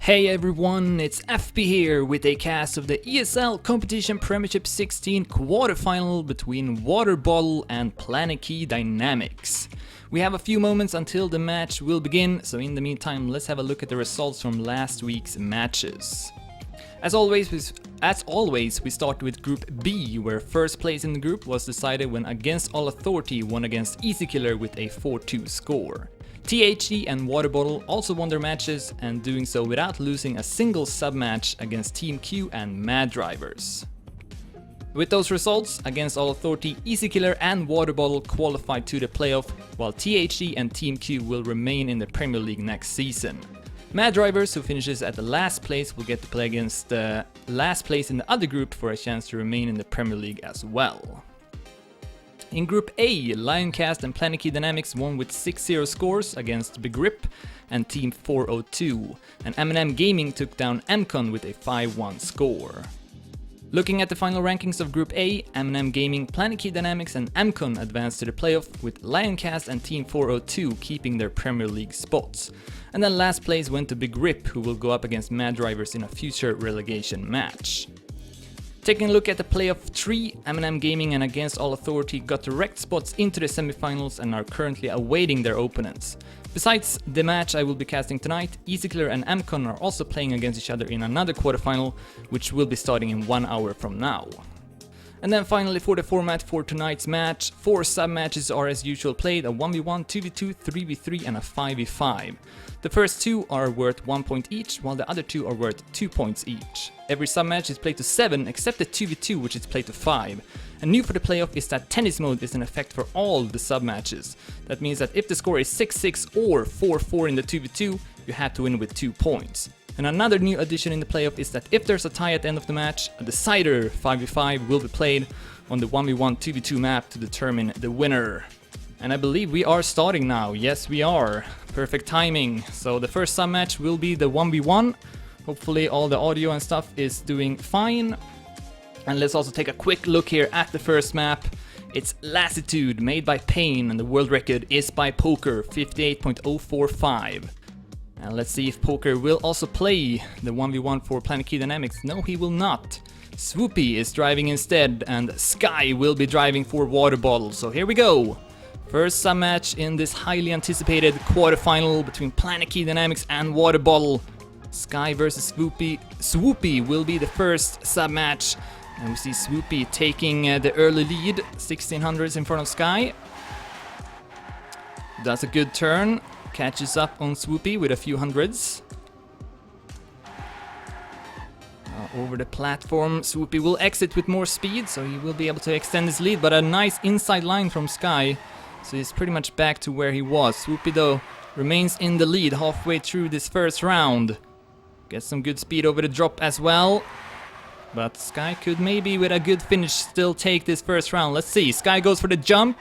Hey everyone, it's FB here with a cast of the ESL Competition Premiership 16 quarterfinal between waterBottle and Planetkey-Dynamics. We have a few moments until the match will begin, so in the meantime let's have a look at the results from last week's matches. As always, we start with Group B, where first place in the group was decided when Against All Authority won against EasyKiller with a 4-2 score. THD and waterBottle also won their matches, and doing so without losing a single sub-match against Team Q and Mad Drivers. With those results, Against All Authority, EasyKiller and waterBottle qualified to the playoff, while THD and Team Q will remain in the Premier League next season. Mad Drivers, who finishes at the last place, will get to play against the last place in the other group for a chance to remain in the Premier League as well. In Group A, Lioncast and Planetkey-Dynamics won with 6-0 scores against Big Rip and Team 402, and M&M Gaming took down MCon with a 5-1 score. Looking at the final rankings of Group A, M&M Gaming, Planetkey-Dynamics and MCon advanced to the playoff, with Lioncast and Team 402 keeping their Premier League spots. And then last place went to Big Rip, who will go up against Mad Drivers in a future relegation match. Taking a look at the playoff 3, M&M Gaming and Against All Authority got direct spots into the semifinals and are currently awaiting their opponents. Besides the match I will be casting tonight, EasyKiller and MCon are also playing against each other in another quarterfinal, which will be starting in 1 hour from now. And then finally, for the format for tonight's match, 4 sub-matches are as usual played: a 1v1, 2v2, 3v3 and a 5v5. The first 2 are worth 1 point each, while the other 2 are worth 2 points each. Every sub-match is played to 7, except the 2v2, which is played to 5. And new for the playoff is that tennis mode is in effect for all the sub-matches. That means that if the score is 6-6 or 4-4 in the 2v2, you have to win with 2 points. And another new addition in the playoff is that if there's a tie at the end of the match, a decider 5v5 will be played on the 1v1 2v2 map to determine the winner. And I believe we are starting now. Yes, we are. Perfect timing. So the first sub-match will be the 1v1. Hopefully all the audio and stuff is doing fine. And let's also take a quick look here at the first map. It's Lassitude, made by Pain, and the world record is by Poker, 58.045. And let's see if Poker will also play the 1v1 for Planetkey-Dynamics. No, he will not. Swoopy is driving instead, and Sky will be driving for waterBottle. So here we go. First sub-match in this highly anticipated quarterfinal between Planetkey-Dynamics and waterBottle. Sky versus Swoopy. Swoopy will be the first sub-match. And we see Swoopy taking the early lead, 1600s in front of Sky. Does a good turn. Catches up on Swoopy with a few hundreds. Over the platform, Swoopy will exit with more speed, so he will be able to extend his lead, but a nice inside line from Sky. So he's pretty much back to where he was. Swoopy, though, remains in the lead halfway through this first round. Gets some good speed over the drop as well. But Sky could maybe, with a good finish, still take this first round. Let's see. Sky goes for the jump,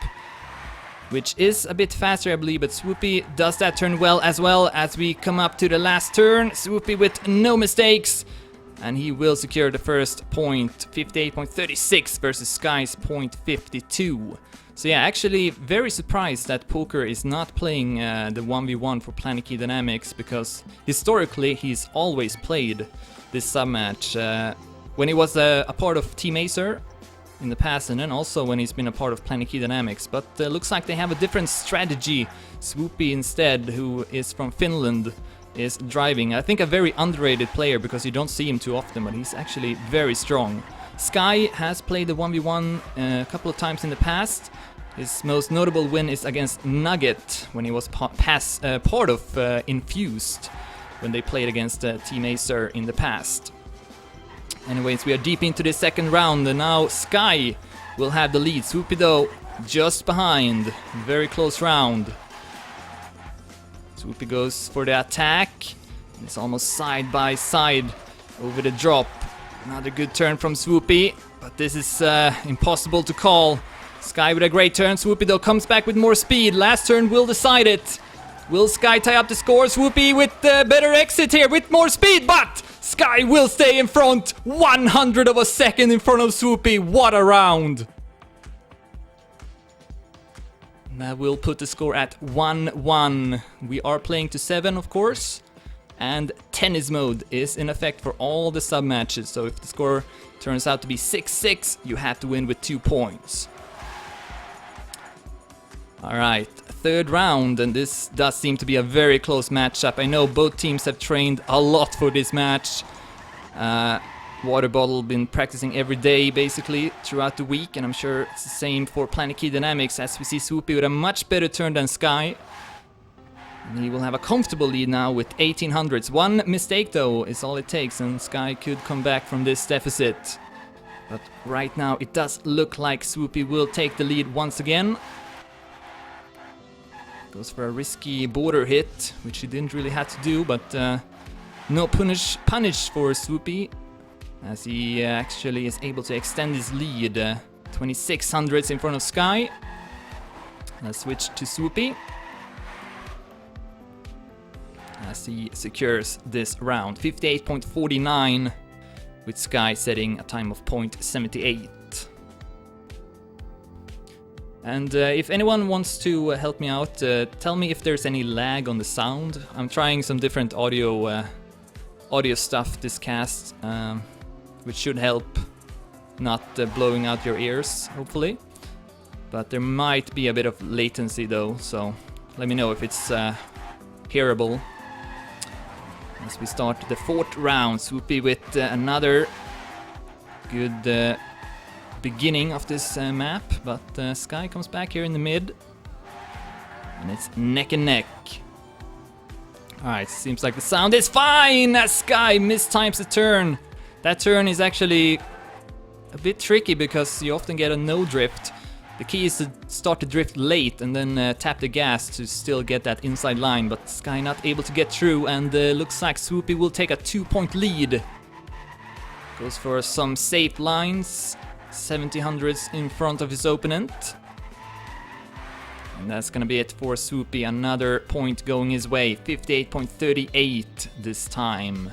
which is a bit faster, I believe, but Swoopy does that turn well as we come up to the last turn. Swoopy with no mistakes, and he will secure the first point, 58.36 versus Sky's .52. So yeah, actually very surprised that Poker is not playing the 1v1 for Planetkey-Dynamics, because historically he's always played this sub-match when he was a part of Team Acer in the past, and then also when he's been a part of Planetkey-Dynamics. But looks like they have a different strategy. Swoopy instead, who is from Finland, is driving. I think a very underrated player, because you don't see him too often, but he's actually very strong. Sky has played the 1v1 a couple of times in the past. His most notable win is against Nugget, when he was part of Infused, when they played against Team Acer in the past. Anyways, we are deep into the second round, and now Sky will have the lead. Swoopy, though, just behind. Very close round. Swoopy goes for the attack. It's almost side by side over the drop. Another good turn from Swoopy, but this is impossible to call. Sky with a great turn. Swoopy, though, comes back with more speed. Last turn will decide it. Will Sky tie up the score? Swoopy with the better exit here, with more speed, but Sky will stay in front. 100 of a second in front of Swoopy. What a round. That will put the score at 1-1. We are playing to 7, of course. and tennis mode is in effect for all the sub-matches, so if the score turns out to be 6-6, you have to win with 2 points. Alright, third round, and this does seem to be a very close matchup. I know both teams have trained a lot for this match. waterBottle been practicing every day basically throughout the week, and I'm sure it's the same for Planetkey-Dynamics, as we see swoopy with a much better turn than Sky. And he will have a comfortable lead now with 1800s. One mistake though is all it takes, and Sky could come back from this deficit. But right now it does look like swoopy will take the lead once again. Goes for a risky border hit, which he didn't really have to do, but no punish for swoopy, as he actually is able to extend his lead. 2600s in front of Sky. Let's switch to swoopy, as he secures this round. 58.49, with Sky setting a time of 0.78. And if anyone wants to help me out, tell me if there's any lag on the sound. I'm trying some different audio stuff this cast, which should help not blowing out your ears, hopefully. But there might be a bit of latency though, so let me know if it's hearable. As we start the fourth round, swoopy with another good beginning of this map, but Sky comes back here in the mid, and it's neck and neck. Alright, seems like the sound is fine as Sky mistimes the turn. That turn is actually a bit tricky because you often get a no drift. The key is to start the drift late and then tap the gas to still get that inside line, but Sky not able to get through, and looks like swoopy will take a 2-point lead. Goes for some safe lines. 7000s in front of his opponent. And that's gonna be it for swoopy. Another point going his way. 58.38 this time.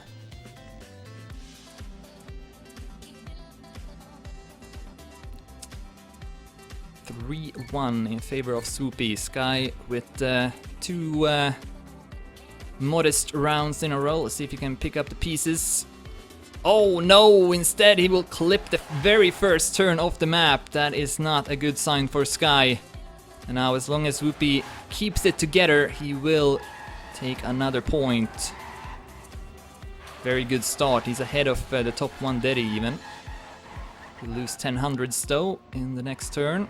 3-1 in favor of swoopy. Sky with two modest rounds in a row. Let's see if he can pick up the pieces. Oh no, instead he will clip the very first turn off the map. That is not a good sign for Sky. And now as long as swoopy keeps it together, he will take another point. Very good start. He's ahead of the top one Daddy even. He'll lose 1000s though in the next turn.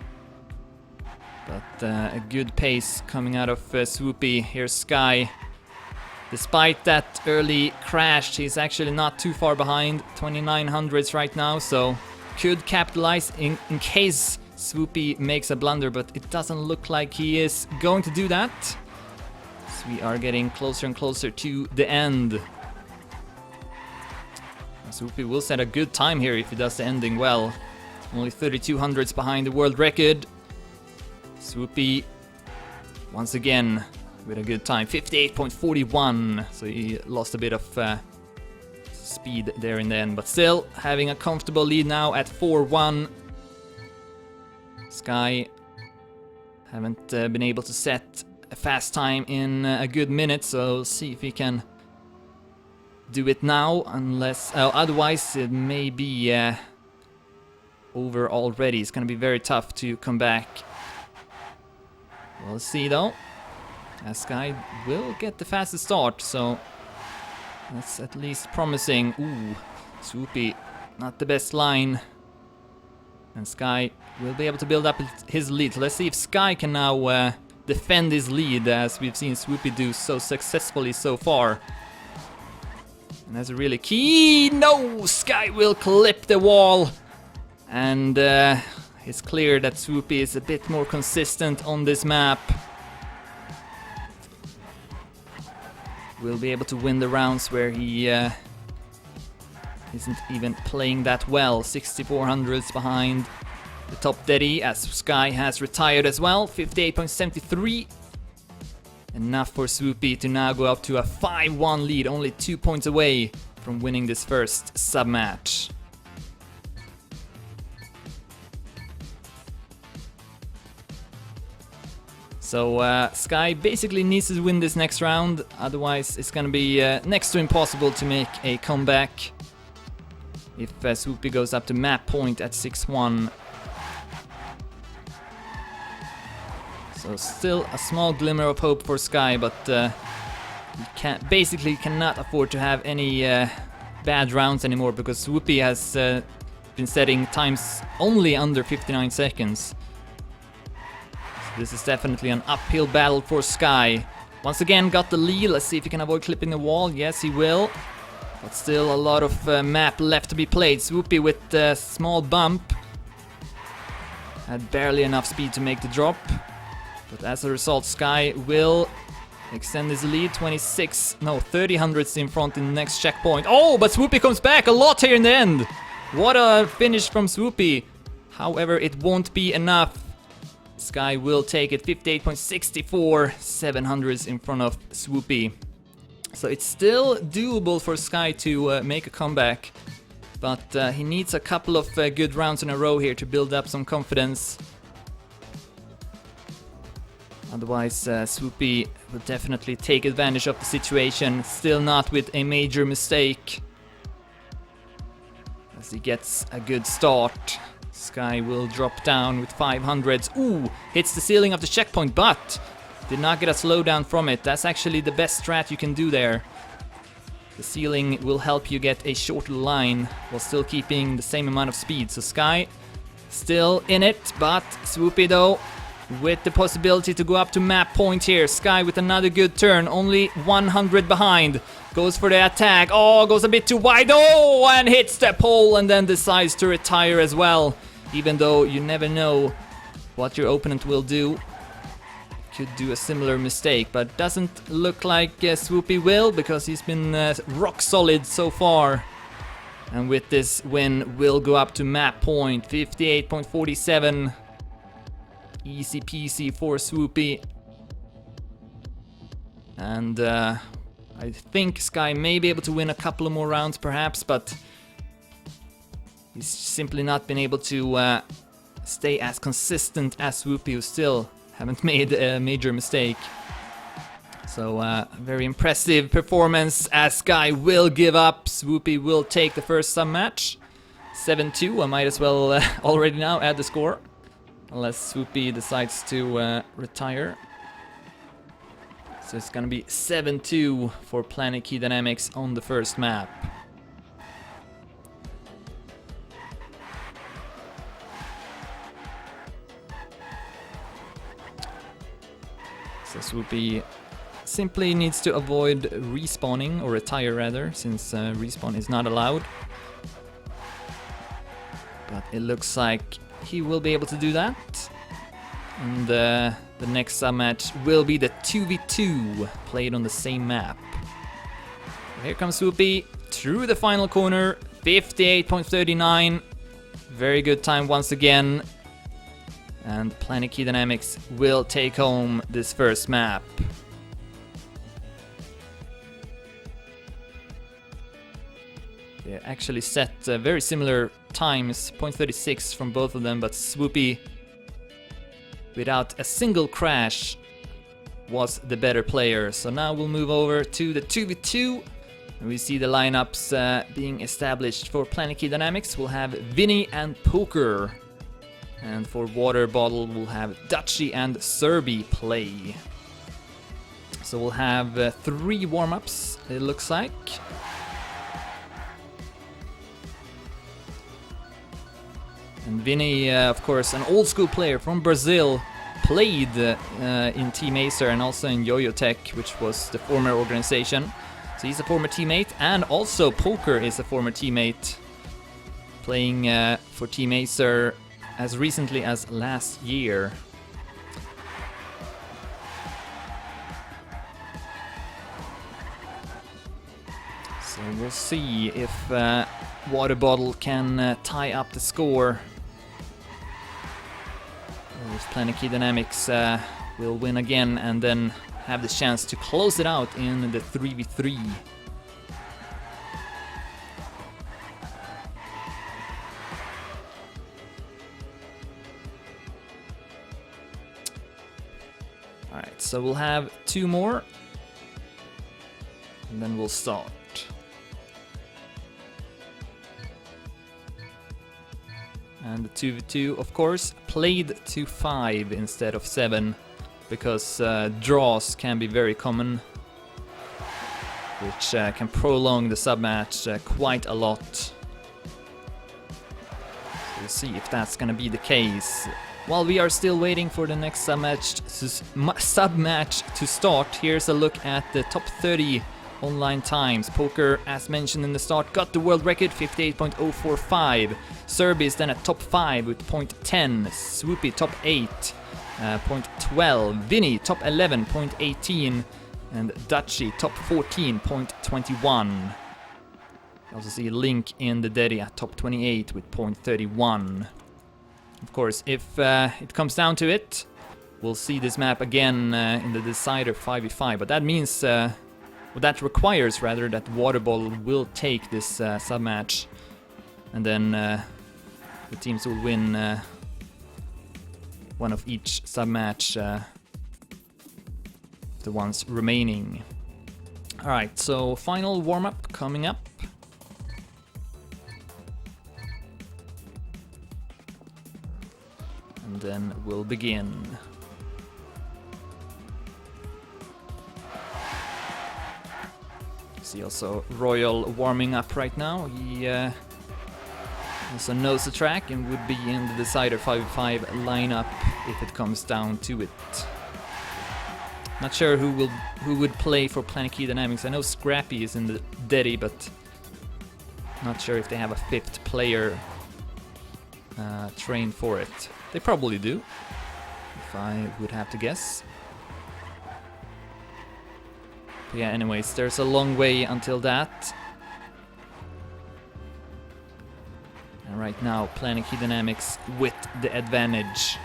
But a good pace coming out of swoopy. Here's Sky. Despite that early crash, he's actually not too far behind. 2900s right now, so could capitalize in case swoopy makes a blunder, but it doesn't look like he is going to do that. So we are getting closer and closer to the end. swoopy will set a good time here if he does the ending well. Only 3200s behind the world record. swoopy once again with a good time, 58.41, so he lost a bit of speed there in the end, but still having a comfortable lead now at 4-1. Sky haven't been able to set a fast time in a good minute, so we'll see if he can do it now, unless otherwise it may be over already. It's gonna be very tough to come back. We'll see though. Sky will get the fastest start, so that's at least promising. Ooh, swoopy, not the best line. And Sky will be able to build up his lead. So let's see if Sky can now defend his lead, as we've seen swoopy do so successfully so far. And that's a really key. No, Sky will clip the wall. And it's clear that swoopy is a bit more consistent on this map. Will be able to win the rounds where he isn't even playing that well. 6400s behind the top Daddy, as Sky has retired as well. 58.73. Enough for swoopy to now go up to a 5-1 lead, only 2 points away from winning this first sub-match. So Sky basically needs to win this next round, otherwise it's gonna be next to impossible to make a comeback. If Swoopy goes up to map point at 6-1. So still a small glimmer of hope for Sky, but he basically cannot afford to have any bad rounds anymore, because Swoopy has been setting times only under 59 seconds. So this is definitely an uphill battle for Sky. Once again got the lead, let's see if he can avoid clipping the wall. Yes, he will. But still a lot of map left to be played. Swoopy with a small bump. Had barely enough speed to make the drop. But as a result, Sky will extend his lead. 30 hundredths in front in the next checkpoint. Oh, but Swoopy comes back a lot here in the end. What a finish from Swoopy. However, it won't be enough. Sky will take it. 58.64, 7 hundredths in front of Swoopy. So it's still doable for Sky to make a comeback, but he needs a couple of good rounds in a row here to build up some confidence. Otherwise, Swoopy will definitely take advantage of the situation, still not with a major mistake. As he gets a good start, Sky will drop down with 500s. Ooh, hits the ceiling of the checkpoint, but did not get a slowdown from it. That's actually the best strat you can do there. The ceiling will help you get a shorter line while still keeping the same amount of speed. So Sky still in it, but Swoopy though with the possibility to go up to map point here. Sky with another good turn, only 100 behind. Goes for the attack. Oh, goes a bit too wide. Oh, and hits the pole and then decides to retire as well. Even though you never know what your opponent will do. Could do a similar mistake, but doesn't look like Swoopy will, because he's been rock solid so far. And with this win, will go up to map point. 58.47. Easy peasy for Swoopy. And I think Sky may be able to win a couple of more rounds perhaps, but he's simply not been able to stay as consistent as Swoopy, who still haven't made a major mistake. So very impressive performance as Sky will give up. Swoopy will take the first sub match. 7-2, I might as well already now add the score. Unless Swoopy decides to retire. So it's gonna be 7-2 for Planetkey-Dynamics on the first map. So Swoopy simply needs to avoid respawning, or retire rather, since respawn is not allowed. But it looks like he will be able to do that. And the next sub-match will be the 2v2, played on the same map. Here comes Swoopy through the final corner, 58.39. Very good time once again. And Planetkey-Dynamics will take home this first map. They actually set very similar times, 0.36 from both of them, but Swoopy, without a single crash, was the better player. So now we'll move over to the 2v2. And we see the lineups being established for Planetkey-Dynamics. We'll have Vinny and Poker. And for waterBottle, we'll have Dutchy and Serby play. So we'll have 3 warm-ups, it looks like. And Vinny, of course, an old school player from Brazil, played in Team Acer and also in Yo-Yo Tech, which was the former organization. So he's a former teammate, and also Poker is a former teammate, playing for Team Acer as recently as last year. So we'll see if waterBottle can tie up the score. Or if Planetkey-Dynamics will win again and then have the chance to close it out in the 3v3. Alright, so we'll have 2 more. And then we'll start. And the 2v2, of course, played to 5 instead of 7. Because draws can be very common. Which can prolong the sub-match quite a lot. So we'll see if that's gonna be the case. While we are still waiting for the next sub-match to start, here's a look at the top 30 online times. Poker, as mentioned in the start, got the world record, 58.045. Serby is then at top 5 with 0.10. Swoopy top 8, 0.12. Vinny top 11, 0.18. And Dutchy top 14, 0.21. You also see Link in the Daddy at top 28 with 0.31. Of course, if it comes down to it, we'll see this map again in the decider 5v5. But that means, well, that requires rather that waterBottle will take this sub-match. And then the teams will win one of each sub-match, the ones remaining. Alright, so final warm-up coming up. And then we'll begin. See also Royal warming up right now. He also knows the track and would be in the decider 5v5 lineup if it comes down to it. Not sure who would play for Planetkey-Dynamics. I know Scrappy is in the Daddy, but not sure if they have a 5th player trained for it. They probably do, if I would have to guess. But yeah, anyways, there's a long way until that. And right now, Planetkey-Dynamics with the advantage.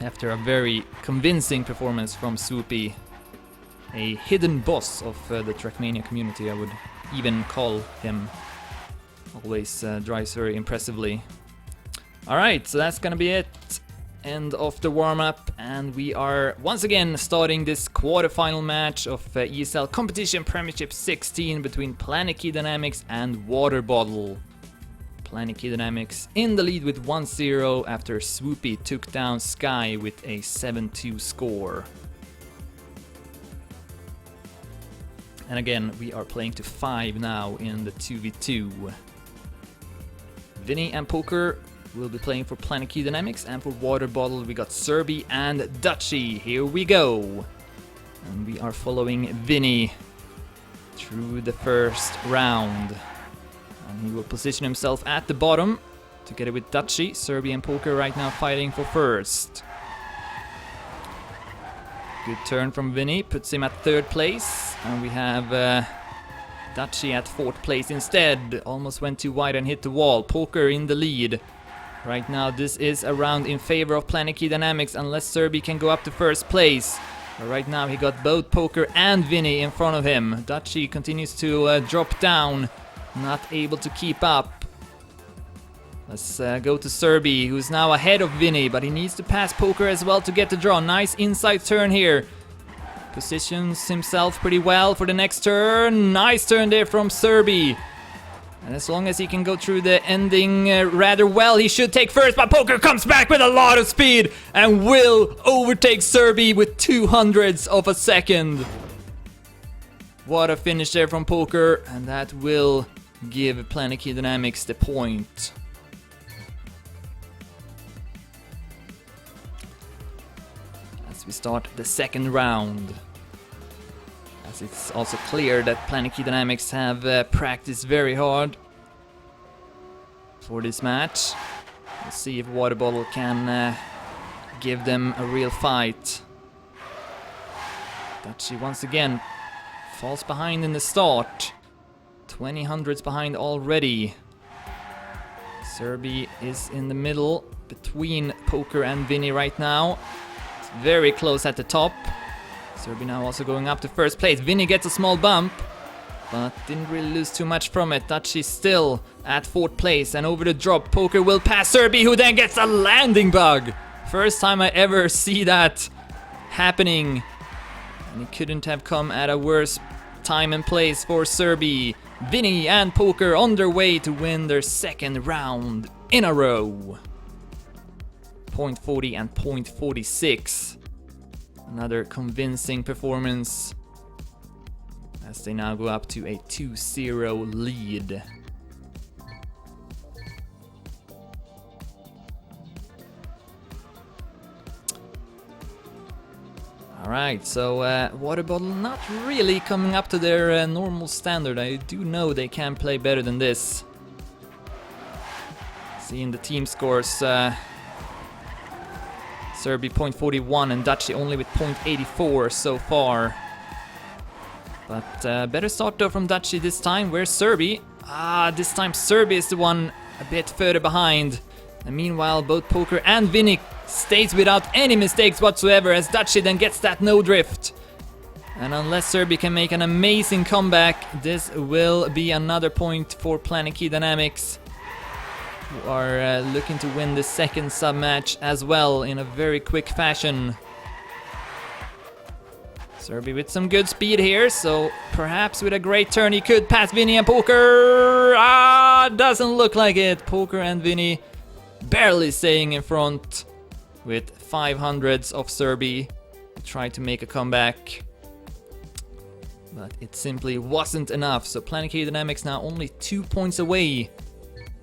After a very convincing performance from Swoopy, a hidden boss of the Trackmania community, I would even call him. Always drives very impressively. Alright, so that's gonna be it. End of the warm-up, and we are once again starting this quarterfinal match of ESL Competition Premiership 16 between Planetkey-Dynamics and waterBottle. Planetkey-Dynamics in the lead with 1-0 after Swoopy took down Sky with a 7-2 score. And again, we are playing to 5 now in the 2v2. Vinny and Poker will be playing for Planetkey-Dynamics, and for waterBottle we got Serby and Dutchy. Here we go. And we are following Vinny through the first round. And he will position himself at the bottom together with Dutchy. Serby and Poker right now fighting for first. Good turn from Vinny, puts him at 3rd place. And we have Dutchy at 4th place instead. Almost went too wide and hit the wall. Poker in the lead. Right now this is a round in favor of Planetkey-Dynamics unless Serby can go up to 1st place. But right now he got both Poker and Vinny in front of him. Dutchy continues to drop down. Not able to keep up. Let's go to Serby, who's now ahead of Vinny, but he needs to pass Poker as well to get the draw. Nice inside turn here. Positions himself pretty well for the next turn. Nice turn there from Serby. And as long as he can go through the ending rather well, he should take first, but Poker comes back with a lot of speed and will overtake Serby with 0.02 of a second. What a finish there from Poker, and that will give Planetkey-Dynamics the point. As we start the 2nd round. As it's also clear that Planetkey-Dynamics have practiced very hard for this match. We'll see if waterBottle can give them a real fight. Dutchy once again falls behind in the start. 20 behind already. Serby is in the middle between Poker and Vinny right now. It's very close at the top. Serby now also going up to 1st place. Vinny gets a small bump, but didn't really lose too much from it. Dutchy still at 4th place, and over the drop, Poker will pass Serby, who then gets a landing bug. First time I ever see that happening. And it couldn't have come at a worse time and place for Serbia. Vinny and Poker on their way to win their second round in a row. 0.40 and 0.46. Another convincing performance as they now go up to a 2-0 lead. Alright, so waterBottle not really coming up to their normal standard. I do know they can play better than this. Seeing the team scores, Serbia 0.41 and Dutchy only with 0.84 so far. But better start though from Dutchy this time. Where's Serbia? This time Serbia is the one a bit further behind. And meanwhile, both Poker and Vinny stays without any mistakes whatsoever as Dutchy then gets that no drift. And unless Serbia can make an amazing comeback, this will be another point for Planetkey-Dynamics, who are looking to win the second sub-match as well in a very quick fashion. Serbia with some good speed here, so perhaps with a great turn he could pass Vinny and Poker. Doesn't look like it. Poker and Vinny barely staying in front with 500s of Serbia. Tried to make a comeback, but it simply wasn't enough. So Planetkey-Dynamics now only 2 points away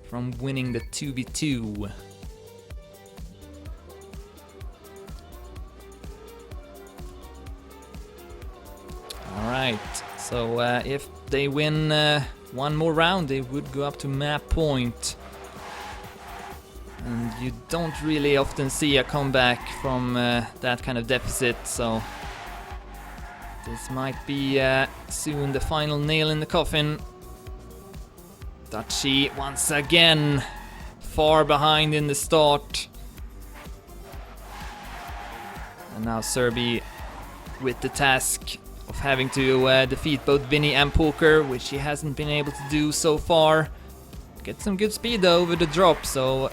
from winning the 2v2. Alright, so if they win one more round, they would go up to map point. And you don't really often see a comeback from that kind of deficit, so this might be soon the final nail in the coffin. Dutchy once again far behind in the start. And now Serbia with the task of having to defeat both Vinny and Poker, which he hasn't been able to do so far. Get some good speed though over the drop, so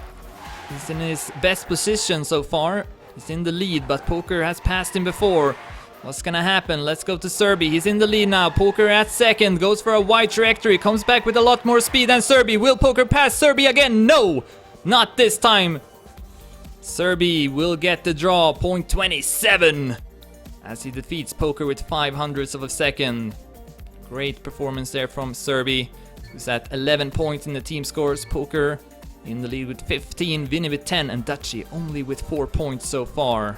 he's in his best position so far. He's in the lead, but Poker has passed him before. What's gonna happen? Let's go to Serbia. He's in the lead now. Poker at second. Goes for a wide trajectory. Comes back with a lot more speed than Serbia. Will Poker pass Serbia again? No! Not this time. Serbia will get the draw. 0.27. As he defeats Poker with 500ths of a second. Great performance there from Serbia, who's at 11 points in the team scores. Poker in the lead with 15, Vinny with 10, and Dutchy only with 4 points so far.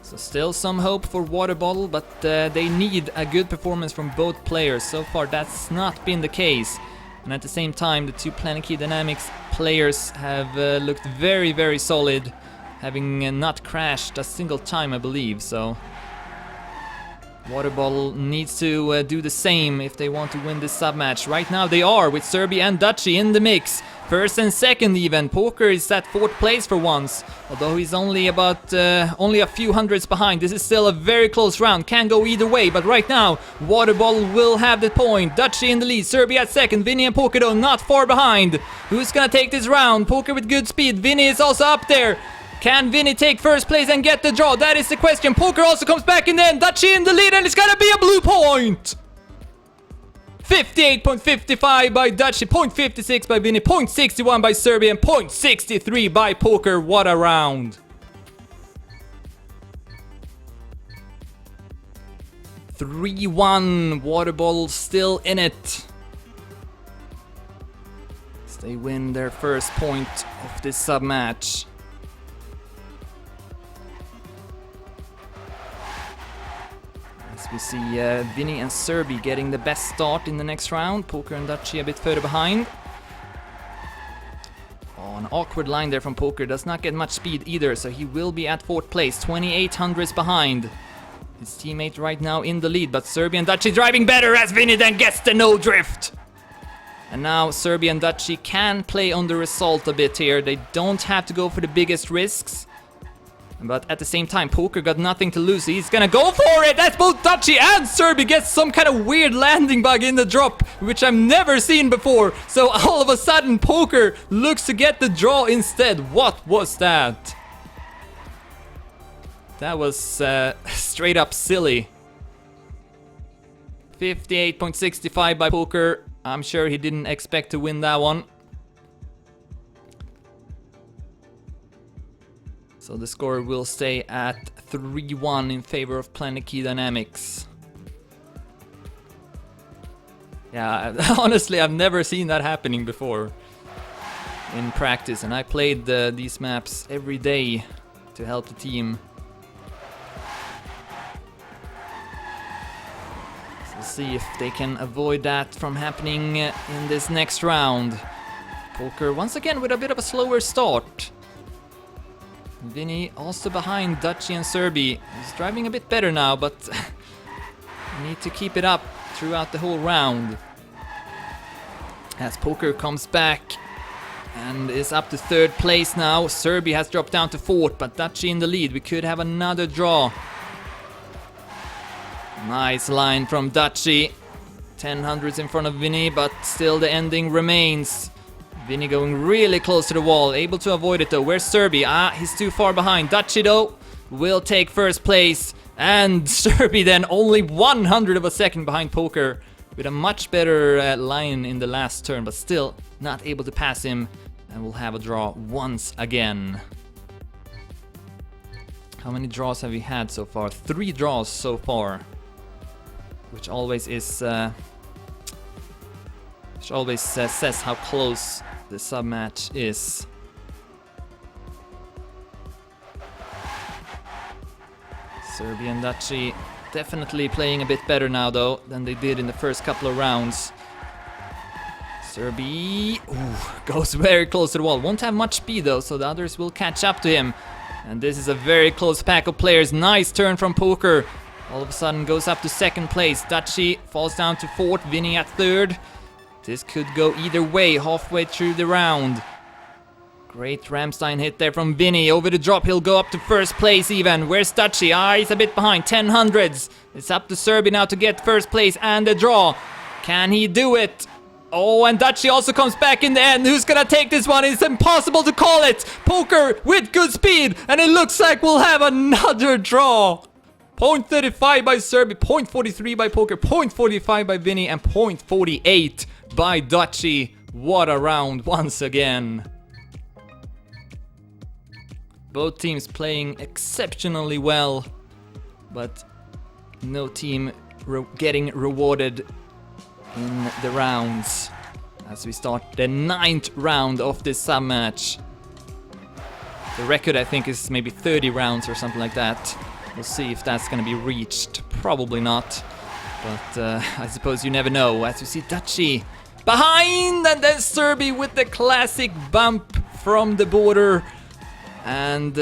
So still some hope for waterBottle, but they need a good performance from both players. So far that's not been the case. And at the same time, the two Planetkey-Dynamics players have looked very, very solid, having not crashed a single time, I believe. So waterBottle needs to do the same if they want to win this sub-match. Right now they are, with Serbia and Dutchy in the mix. First and second even. Poker is at 4th place for once, although he's only about only a few hundreds behind. This is still a very close round, can go either way, but right now waterBottle will have the point. Dutchy in the lead, Serbia at second, Vinny and Poker though not far behind. Who's gonna take this round? Poker with good speed, Vinny is also up there. Can Vinny take first place and get the draw? That is the question. Poker also comes back in the end. Dutchy in the lead, and it's gonna be a blue point. 58.55 by Dutchy, 0.56 by Vinny, 0.61 by Serbia, and 0.63 by Poker. What a round. 3-1, waterBottle still in it. As they win their first point of this sub-match. We see Vinny and Serbia getting the best start in the next round. Poker and Dutchy a bit further behind. Oh, an awkward line there from Poker. Does not get much speed either, so he will be at 4th place. 2800s behind. His teammate right now in the lead, but Serbia and Dutchy driving better as Vinny then gets the no drift. And now Serbia and Dutchy can play on the result a bit here. They don't have to go for the biggest risks. But at the same time, Poker got nothing to lose. He's gonna go for it. That's both Dutchy and Serbi gets some kind of weird landing bug in the drop, which I've never seen before. So all of a sudden, Poker looks to get the draw instead. What was that? That was straight up silly. 58.65 by Poker. I'm sure he didn't expect to win that one. So the score will stay at 3-1 in favor of Planetkey-Dynamics. Yeah, honestly, I've never seen that happening before in practice, and I played these maps every day to help the team. So we'll see if they can avoid that from happening in this next round. Poker once again with a bit of a slower start. Vinny also behind Dutchy and Serbi. He's driving a bit better now, but need to keep it up throughout the whole round. As Poker comes back and is up to 3rd place now. Serbi has dropped down to 4th, but Dutchy in the lead. We could have another draw. Nice line from Dutchy. 10 hundredths in front of Vinny, but still the ending remains. Vinny going really close to the wall, able to avoid it though. Where's Serbi? He's too far behind. Dutchy though will take 1st place, and Serbi then only 100 of a second behind Poker with a much better line in the last turn, but still not able to pass him, and we'll have a draw once again. How many draws have we had so far? 3 draws so far, which always is says how close the sub-match is. Serbi and Dutchy definitely playing a bit better now though than they did in the first couple of rounds. Serbi goes very close to the wall. Won't have much speed though, so the others will catch up to him. And this is a very close pack of players. Nice turn from Poker. All of a sudden goes up to 2nd place. Dutchy falls down to 4th, Vinny at 3rd. This could go either way halfway through the round. Great Ramstein hit there from Vinny. Over the drop, he'll go up to 1st place even. Where's Dutchy? He's a bit behind. 10 hundredths. It's up to Serbi now to get 1st place and the draw. Can he do it? Oh, and Dutchy also comes back in the end. Who's gonna take this one? It's impossible to call it. Poker with good speed, and it looks like we'll have another draw. 0.35 by Serbi, 0.43 by Poker, 0.45 by Vinny, and 0.48 by Dutchy. What a round once again. Both teams playing exceptionally well, but no team getting rewarded in the rounds as we start the 9th round of this sub-match. The record I think is maybe 30 rounds or something like that. We'll see if that's gonna be reached. Probably not, but I suppose you never know. As you see Dutchy behind, and then Serbi with the classic bump from the border. And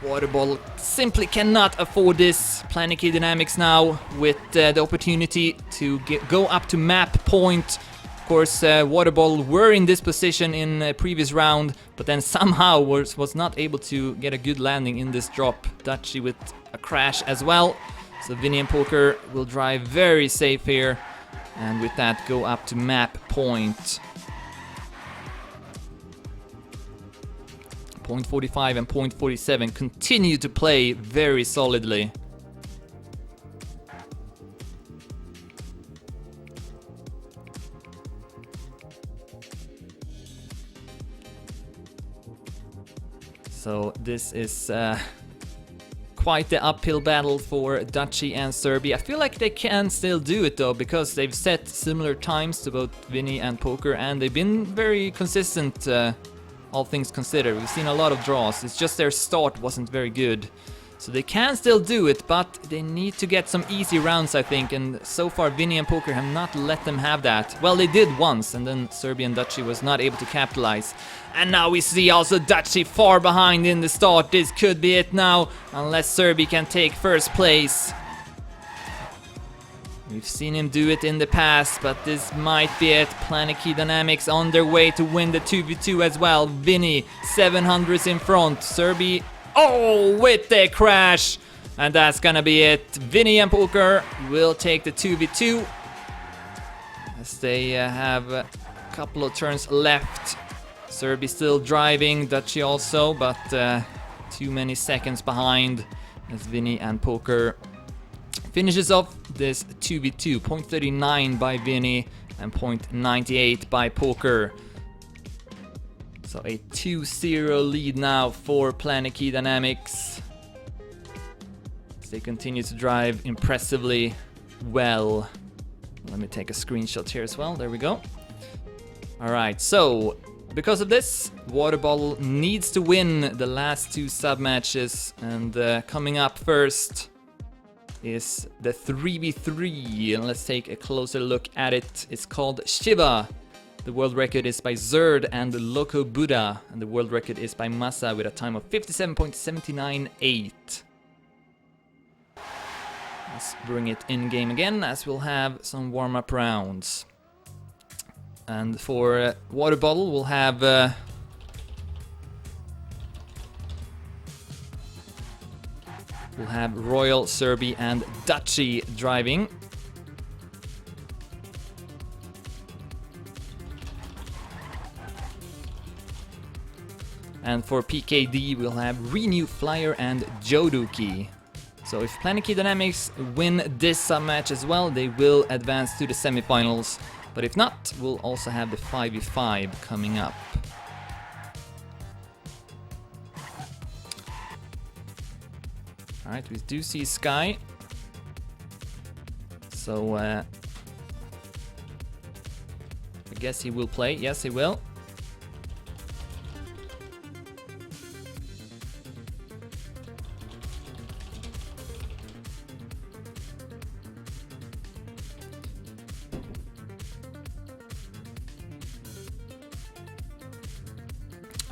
waterBottle simply cannot afford this. Planetkey-Dynamics now with the opportunity to go up to map point. Of course, waterBottle were in this position in a previous round, but then somehow was not able to get a good landing in this drop. Dutchy with a crash as well. So Vinny and Poker will drive very safe here, and with that go up to map point. 0.45 and 0.47 continue to play very solidly. So this is quite the uphill battle for Dutchy and Serbi. I feel like they can still do it though, because they've set similar times to both Vinny and Poker, and they've been very consistent, all things considered. We've seen a lot of draws. It's just their start wasn't very good. So they can still do it, but they need to get some easy rounds, I think, and so far Vinny and Poker have not let them have that. Well, they did once, and then Serbi and Dutchy was not able to capitalize. And now we see also Dutchy far behind in the start. This could be it now, unless Serbi can take first place. We've seen him do it in the past, but this might be it. Planetkey-Dynamics on their way to win the 2v2 as well. Vinny, 700s in front. Serbi Oh, with the crash! And that's gonna be it. Vinny and Poker will take the 2v2. As they have a couple of turns left. Serbi still driving, Dutchy also, but too many seconds behind as Vinny and Poker finishes off this 2v2. 0.39 by Vinny and 0.98 by Poker. So a 2-0 lead now for Planetkey-Dynamics. They continue to drive impressively well. Let me take a screenshot here as well. There we go. Alright, so because of this, waterBottle needs to win the last two sub-matches. And coming up first is the 3v3. And let's take a closer look at it. It's called Shiva. The world record is by Zerd and Loco Buddha. And the world record is by Massa with a time of 57.798. Let's bring it in game again, as we'll have some warm-up rounds. And for waterBottle, we'll have Royal, Serbi, and Dutchy driving. And for PKD, we'll have Renew, Flyer, and Joduki. So if Planetkey-Dynamics win this sub-match as well, they will advance to the semifinals. But if not, we'll also have the 5v5 coming up. Alright, we do see Sky. So I guess he will play. Yes, he will.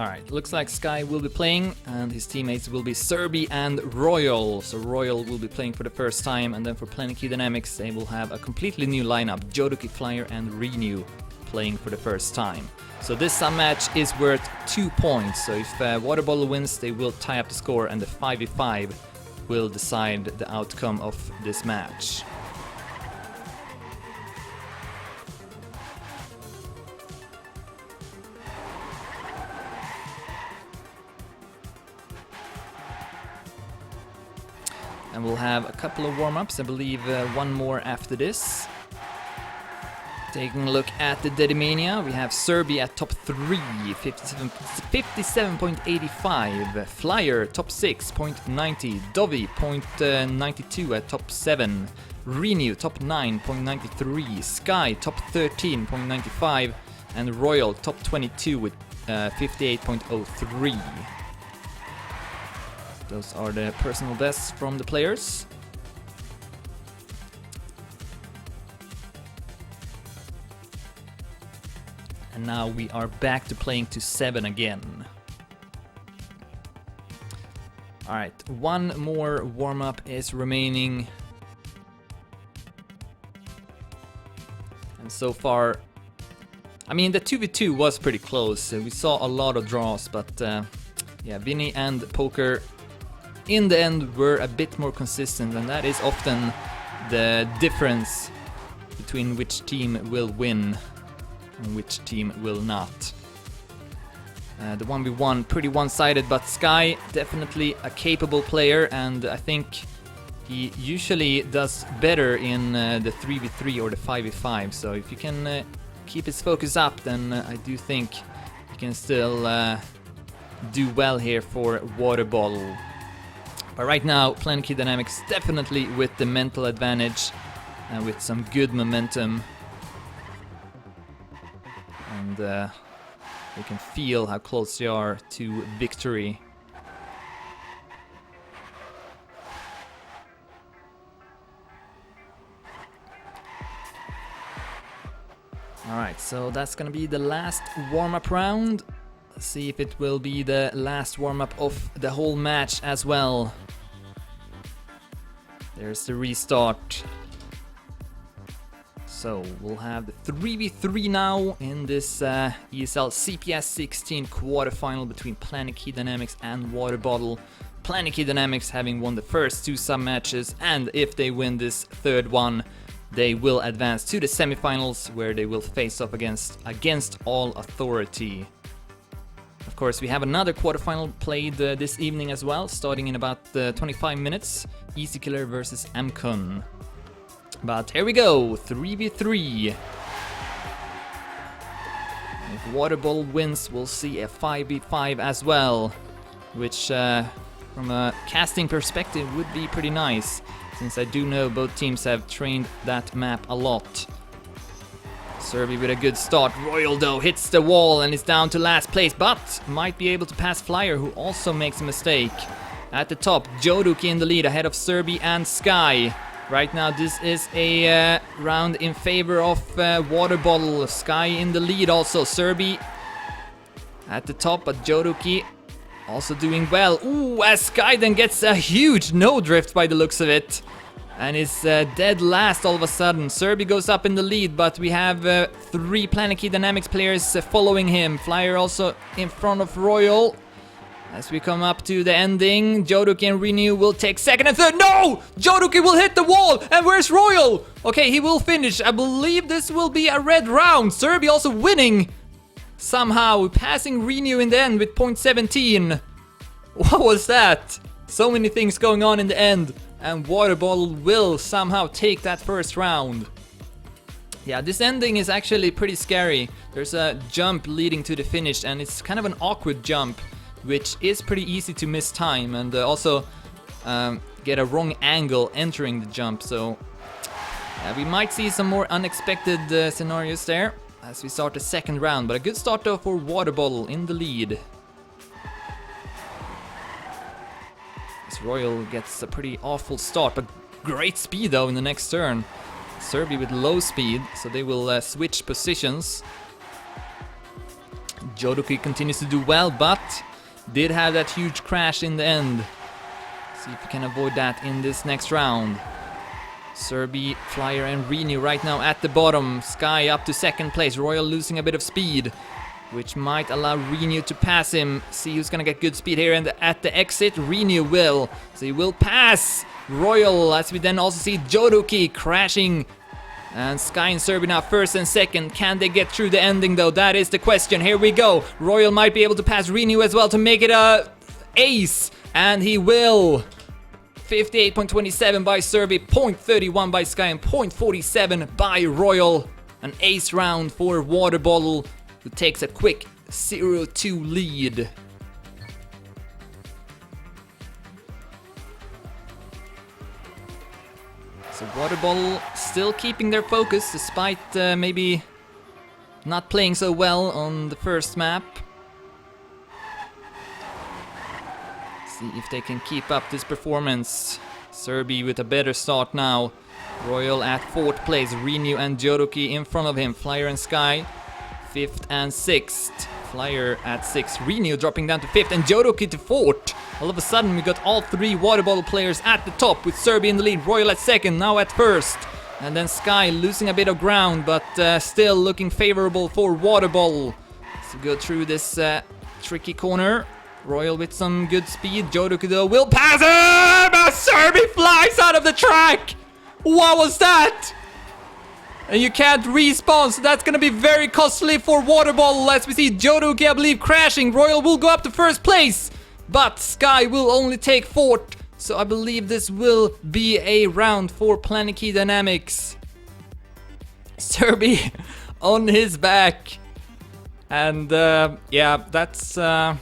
Alright, looks like Sky will be playing, and his teammates will be Serbi and Royal. So Royal will be playing for the first time, and then for Planetkey-Dynamics they will have a completely new lineup. Joduki, Flyer, and Renew playing for the first time. So this sub-match is worth 2 points, so if waterBottle wins they will tie up the score, and the 5v5 will decide the outcome of this match. And we'll have a couple of warm-ups, I believe one more after this. Taking a look at the Dedimania, we have Serbi at top 3, 57.85, Flyer top 6, 0.90, Dovi 0.92 at top 7, Renew top 9, 0.93, Sky top 13, 0.95, and Royal top 22 with 58.03. Those are the personal bests from the players. And now we are back to playing to 7 again. Alright, one more warm-up is remaining. And so far, I mean, the 2v2 was pretty close. We saw a lot of draws, but yeah, Vinny and Poker in the end were a bit more consistent, and that is often the difference between which team will win and which team will not. The 1v1 pretty one-sided, but Sky definitely a capable player, and I think he usually does better in the 3v3 or the 5v5, so if you can keep his focus up, then I do think he can still do well here for waterBottle. But right now, Planetkey-Dynamics definitely with the mental advantage and with some good momentum. And you can feel how close they are to victory. Alright, so that's gonna be the last warm-up round. Let's see if it will be the last warm-up of the whole match as well. There's the restart. So we'll have the 3v3 now in this ESL CPS 16 quarterfinal between Planetkey-Dynamics and waterBottle. Planetkey-Dynamics having won the first 2 sub-matches, and if they win this third one, they will advance to the semifinals, where they will face off against All Authority. Of course, we have another quarterfinal played this evening as well, starting in about 25 minutes. Easy Killer versus Amkun. But here we go, 3v3. If waterBottle wins, we'll see a 5v5 as well, which from a casting perspective would be pretty nice, since I do know both teams have trained that map a lot. Serby with a good start. Royal though hits the wall and is down to last place, but might be able to pass Flyer, who also makes a mistake. At the top, Joduki in the lead ahead of Serby and Sky. Right now this is a round in favor of waterBottle. Sky in the lead also. Serby at the top, but Joduki also doing well. Ooh, as Sky then gets a huge no drift by the looks of it, and is dead last all of a sudden. Serby goes up in the lead, but we have 3 Planetkey-Dynamics players following him. Flyer also in front of Royal. As we come up to the ending, Joduki and Renew will take second and third. No! Joduki will hit the wall! And where's Royal? Okay, he will finish. I believe this will be a red round. Serby also winning somehow, passing Renew in the end with 0.17. What was that? So many things going on in the end. And waterBottle will somehow take that first round. Yeah, this ending is actually pretty scary. There's a jump leading to the finish, and it's kind of an awkward jump, which is pretty easy to miss time and also get a wrong angle entering the jump. So we might see some more unexpected scenarios there as we start the second round. But a good start though for waterBottle in the lead. As Royal gets a pretty awful start, but great speed though in the next turn. Serby with low speed, so they will switch positions. Joduki continues to do well, but did have that huge crash in the end. See if we can avoid that in this next round. Serby, Flyer and Renew right now at the bottom. Sky up to second place. Royal losing a bit of speed, which might allow Renew to pass him. See who's gonna get good speed here, and at the exit, Renew will. So he will pass Royal, as we then also see Joduki crashing. And Sky and Serby now first and second. Can they get through the ending though? That is the question. Here we go. Royal might be able to pass Renew as well to make it a ace. And he will. 58.27 by Serby, 0.31 by Sky, and 0.47 by Royal. An ace round for waterBottle, who takes a quick 0-2 lead. So waterBottle still keeping their focus despite maybe not playing so well on the first map. See if they can keep up this performance. Serby with a better start now. Royal at 4th place. Renew and Joduki in front of him. Flyer and Sky 5th and 6th. Flyer at 6th. Renew dropping down to 5th and Joduki to 4th. All of a sudden we got all 3 waterBottle players at the top, with Serby in the lead, Royal at 2nd, now at 1st. And then Sky losing a bit of ground, but still looking favorable for waterBottle. So go through this tricky corner. Royal with some good speed. Joduki though will pass him! Serby flies out of the track! What was that? And you can't respawn, so that's gonna be very costly for waterBottle, as we see Joduki, I believe, crashing. Royal will go up to 1st place, but Sky will only take 4th. So I believe this will be a round for Planetkey-Dynamics. Serby on his back. And yeah, that's not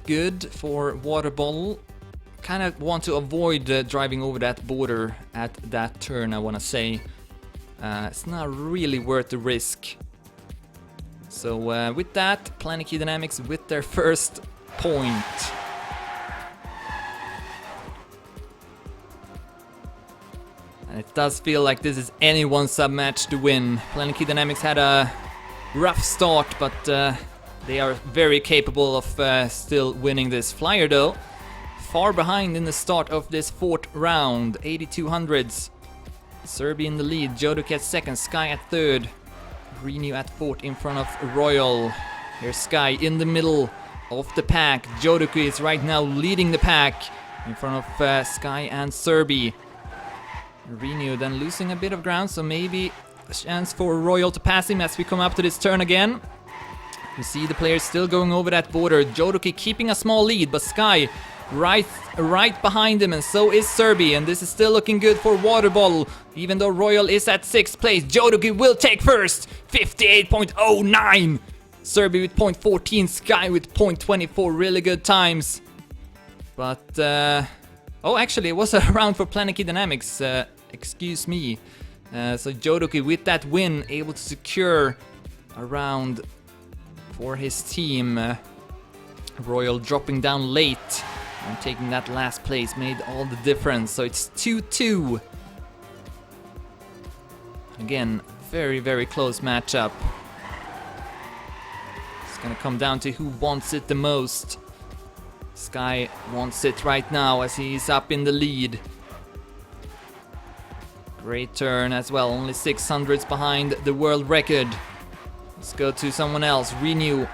good for waterBottle. Kind of want to avoid driving over that border at that turn, I want to say. It's not really worth the risk. So with that, Planetkey-Dynamics with their first point. And it does feel like this is anyone's sub-match to win. Planetkey-Dynamics had a rough start, but they are very capable of still winning this. Flyer though, far behind in the start of this 4th round, 8200s. Serby in the lead, Joduki at 2nd, Sky at 3rd, Renew at 4th in front of Royal. Here's Sky in the middle of the pack. Jodoku is right now leading the pack in front of Sky and Serbi. Renu then losing a bit of ground, so maybe a chance for Royal to pass him as we come up to this turn again. You see the players still going over that border. Jodoku keeping a small lead, but Sky right behind him, and so is Serbi, and this is still looking good for waterBottle. Even though Royal is at 6th place, Jodoku will take first. 58.09. Serbi with 0.14, Sky with 0.24. Really good times. But oh, actually, it was a round for Planetkey-Dynamics. Excuse me. So Jodoku with that win, able to secure a round for his team. Royal dropping down late and taking that last place made all the difference. So it's 2-2. Again, very, very close matchup. It's gonna come down to who wants it the most. Sky wants it right now as he's up in the lead. Great turn as well, only 600s behind the world record. Let's go to someone else, Renu.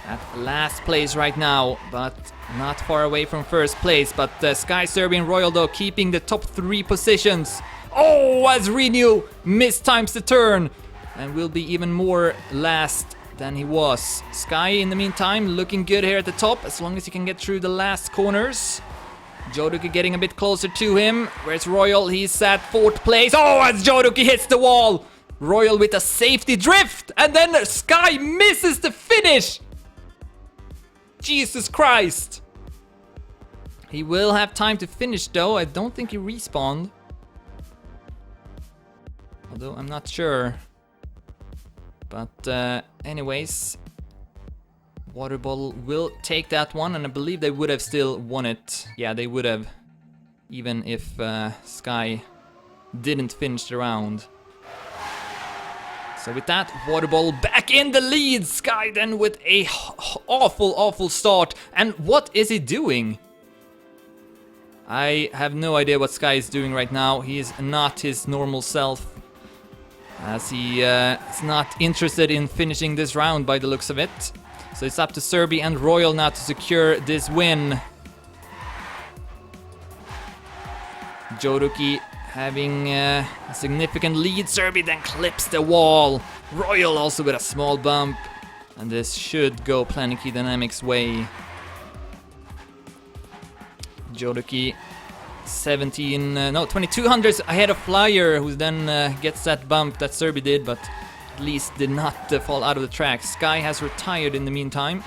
At last place right now, but not far away from first place. But Sky, Serbi and Royal though keeping the top 3 positions. Oh, as Renu mistimes the turn and will be even more last than he was. Sky in the meantime looking good here at the top as long as he can get through the last corners. Jodoku getting a bit closer to him. Where's Royal? He's at 4th place. Oh, as Jodoku hits the wall. Royal with a safety drift, and then Sky misses the finish. Jesus Christ. He will have time to finish though. I don't think he respawned. Although I'm not sure. But anyways, waterBottle will take that one, and I believe they would have still won it. Yeah, they would have, even if Sky didn't finish the round. So with that, waterBottle back in the lead. Sky then with a awful start. And what is he doing? I have no idea what Sky is doing right now. He is not his normal self, as he is not interested in finishing this round by the looks of it. So it's up to Serbi and Royal now to secure this win. Jodoku having a significant lead. Serbi then clips the wall. Royal also with a small bump. And this should go Planetkey-Dynamics' way. Jodoku 2200s ahead of Flyer, who then gets that bump that Serbi did, but at least did not fall out of the track. Sky has retired in the meantime.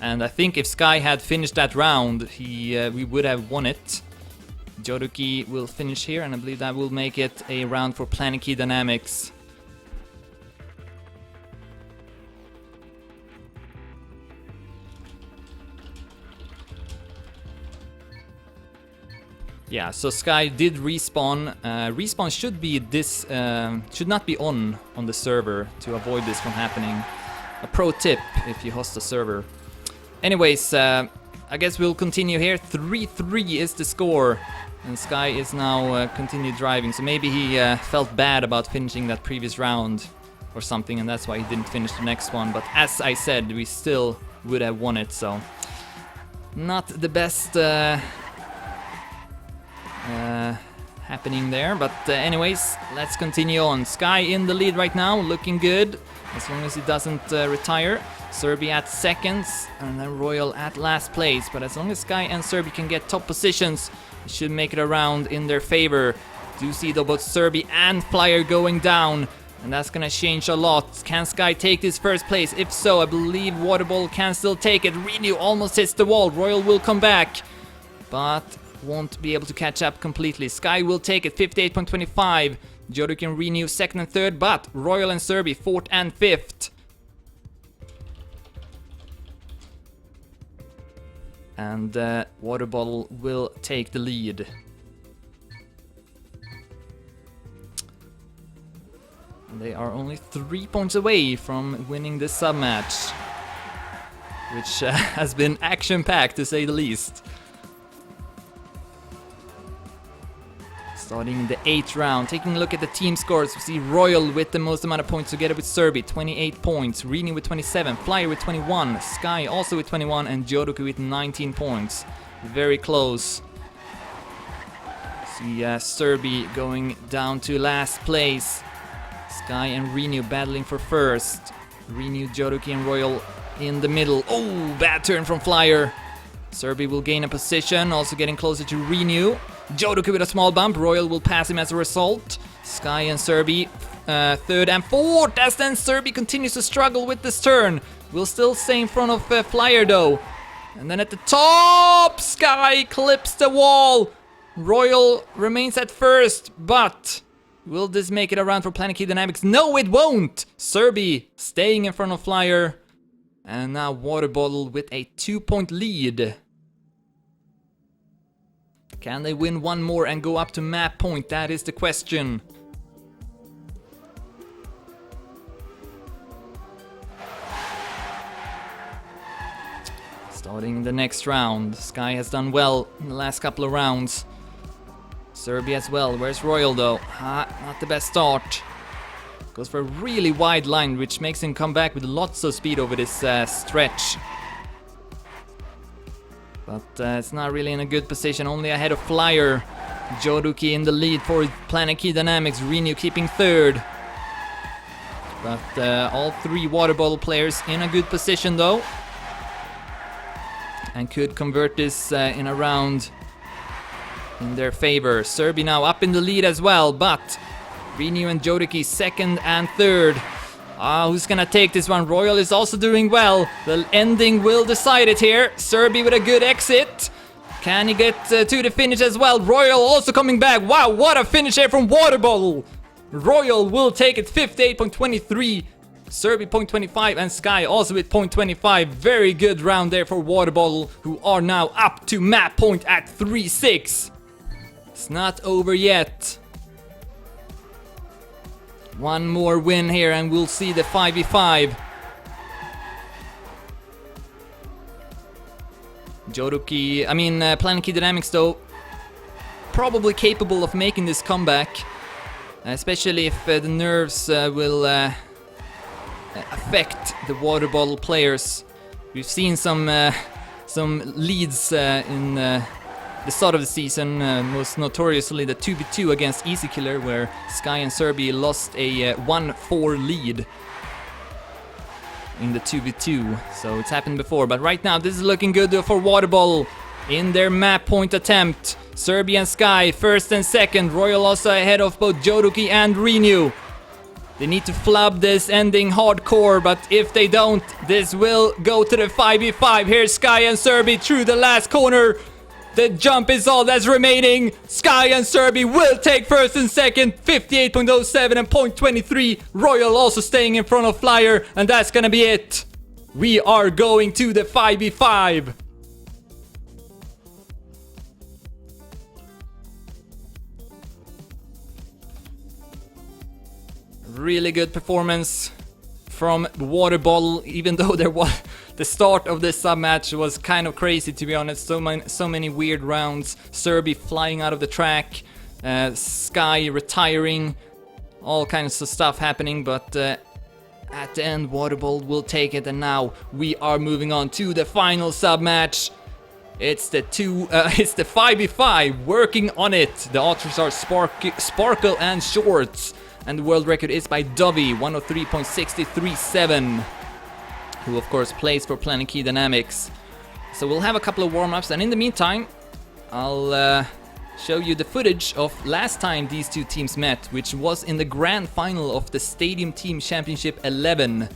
And I think if Sky had finished that round, we would have won it. Jodoku will finish here, and I believe that will make it a round for Planetkey-Dynamics. Yeah, so Sky did respawn. Respawn should be this, should not be on the server to avoid this from happening. A pro tip if you host a server. Anyways, I guess we'll continue here. 3-3 is the score, and Sky is now continue driving. So maybe he felt bad about finishing that previous round or something, and that's why he didn't finish the next one. But as I said, we still would have won it. So not the best happening there, but anyways, let's continue on. Sky in the lead right now, looking good as long as he doesn't retire. Serbi at 2nd, and then Royal at last place. But as long as Sky and Serbi can get top positions, it should make it around in their favor. Do see though both Serbi and Flyer going down, and that's gonna change a lot. Can Sky take this first place? If so, I believe waterBottle can still take it. Renu almost hits the wall. Royal will come back, but won't be able to catch up completely. Sky will take it, 58.25. Jodoku and Renu 2nd and 3rd, but Royal and Serbi 4th and 5th. And waterBottle will take the lead. They are only 3 points away from winning this sub-match, which has been action-packed to say the least. Starting the 8th round, taking a look at the team scores, we see Royal with the most amount of points together with Serbi, 28 points, Rini with 27, Flyer with 21, Sky also with 21, and Jodoku with 19 points. Very close. See Serbi going down to last place. Sky and Rinu battling for first. Rinu, Jodoku, and Royal in the middle. Oh, bad turn from Flyer. Serbi will gain a position, also getting closer to Rinu. Jodoku with a small bump, Royal will pass him as a result. Sky and Serbi, 3rd and 4th, as then Serbi continues to struggle with this turn. Will still stay in front of Flyer though. And then at the top, Sky clips the wall. Royal remains at first, but will this make it around for Planetkey-Dynamics? No, it won't! Serbi staying in front of Flyer. And now waterBottle with a 2-point lead. Can they win one more and go up to map point? That is the question. Starting the next round. Sky has done well in the last couple of rounds. Serbi as well. Where's Royal though? Not the best start. Goes for a really wide line, which makes him come back with lots of speed over this stretch. But it's not really in a good position, only ahead of Flyer. Jodoku in the lead for Planetkey-Dynamics, Rinu keeping 3rd. But all 3 waterBottle players in a good position though. And could convert this in a round in their favor. Serbi now up in the lead as well, but Rinu and Jodoku 2nd and 3rd. Who's gonna take this one? Royal is also doing well. The ending will decide it here. Serbi with a good exit. Can he get to the finish as well? Royal also coming back. Wow, what a finish here from waterBottle. Royal will take it, 58.23. Serbi 0.25 and Sky also with 0.25. Very good round there for waterBottle, who are now up to map point at 3-6. It's not over yet. One more win here and we'll see the 5v5. Planetkey-Dynamics though, probably capable of making this comeback. Especially if the nerves will affect the waterBottle players. We've seen some leads in the start of the season, most notoriously the 2v2 against Easy Killer, where Sky and Serbi lost a 1-4 lead in the 2v2, so it's happened before. But right now this is looking good for waterBottle in their map point attempt. Serbi and Sky 1st and 2nd, Royal also ahead of both Jodoku and Rinu. They need to flub this ending hardcore, but if they don't, this will go to the 5v5. Here's Sky and Serbi through the last corner. The jump is all that's remaining. Sky and Serbi will take 1st and 2nd, 58.07 and 0.23. Royal also staying in front of Flyer, and that's gonna be it. We are going to the 5v5. Really good performance from waterBottle, even though there was the start of this sub-match was kind of crazy, to be honest. So many weird rounds. Serbi flying out of the track, Sky retiring, all kinds of stuff happening, but at the end waterBottle will take it, and now we are moving on to the final sub-match. It's the 5v5, working on it. The authors are Sparkle and Shorts, and the world record is by Dovey, 103.637, who of course plays for Planetkey-Dynamics. So we'll have a couple of warm-ups, and in the meantime, I'll show you the footage of last time these two teams met, which was in the grand final of the Stadium Team Championship 11.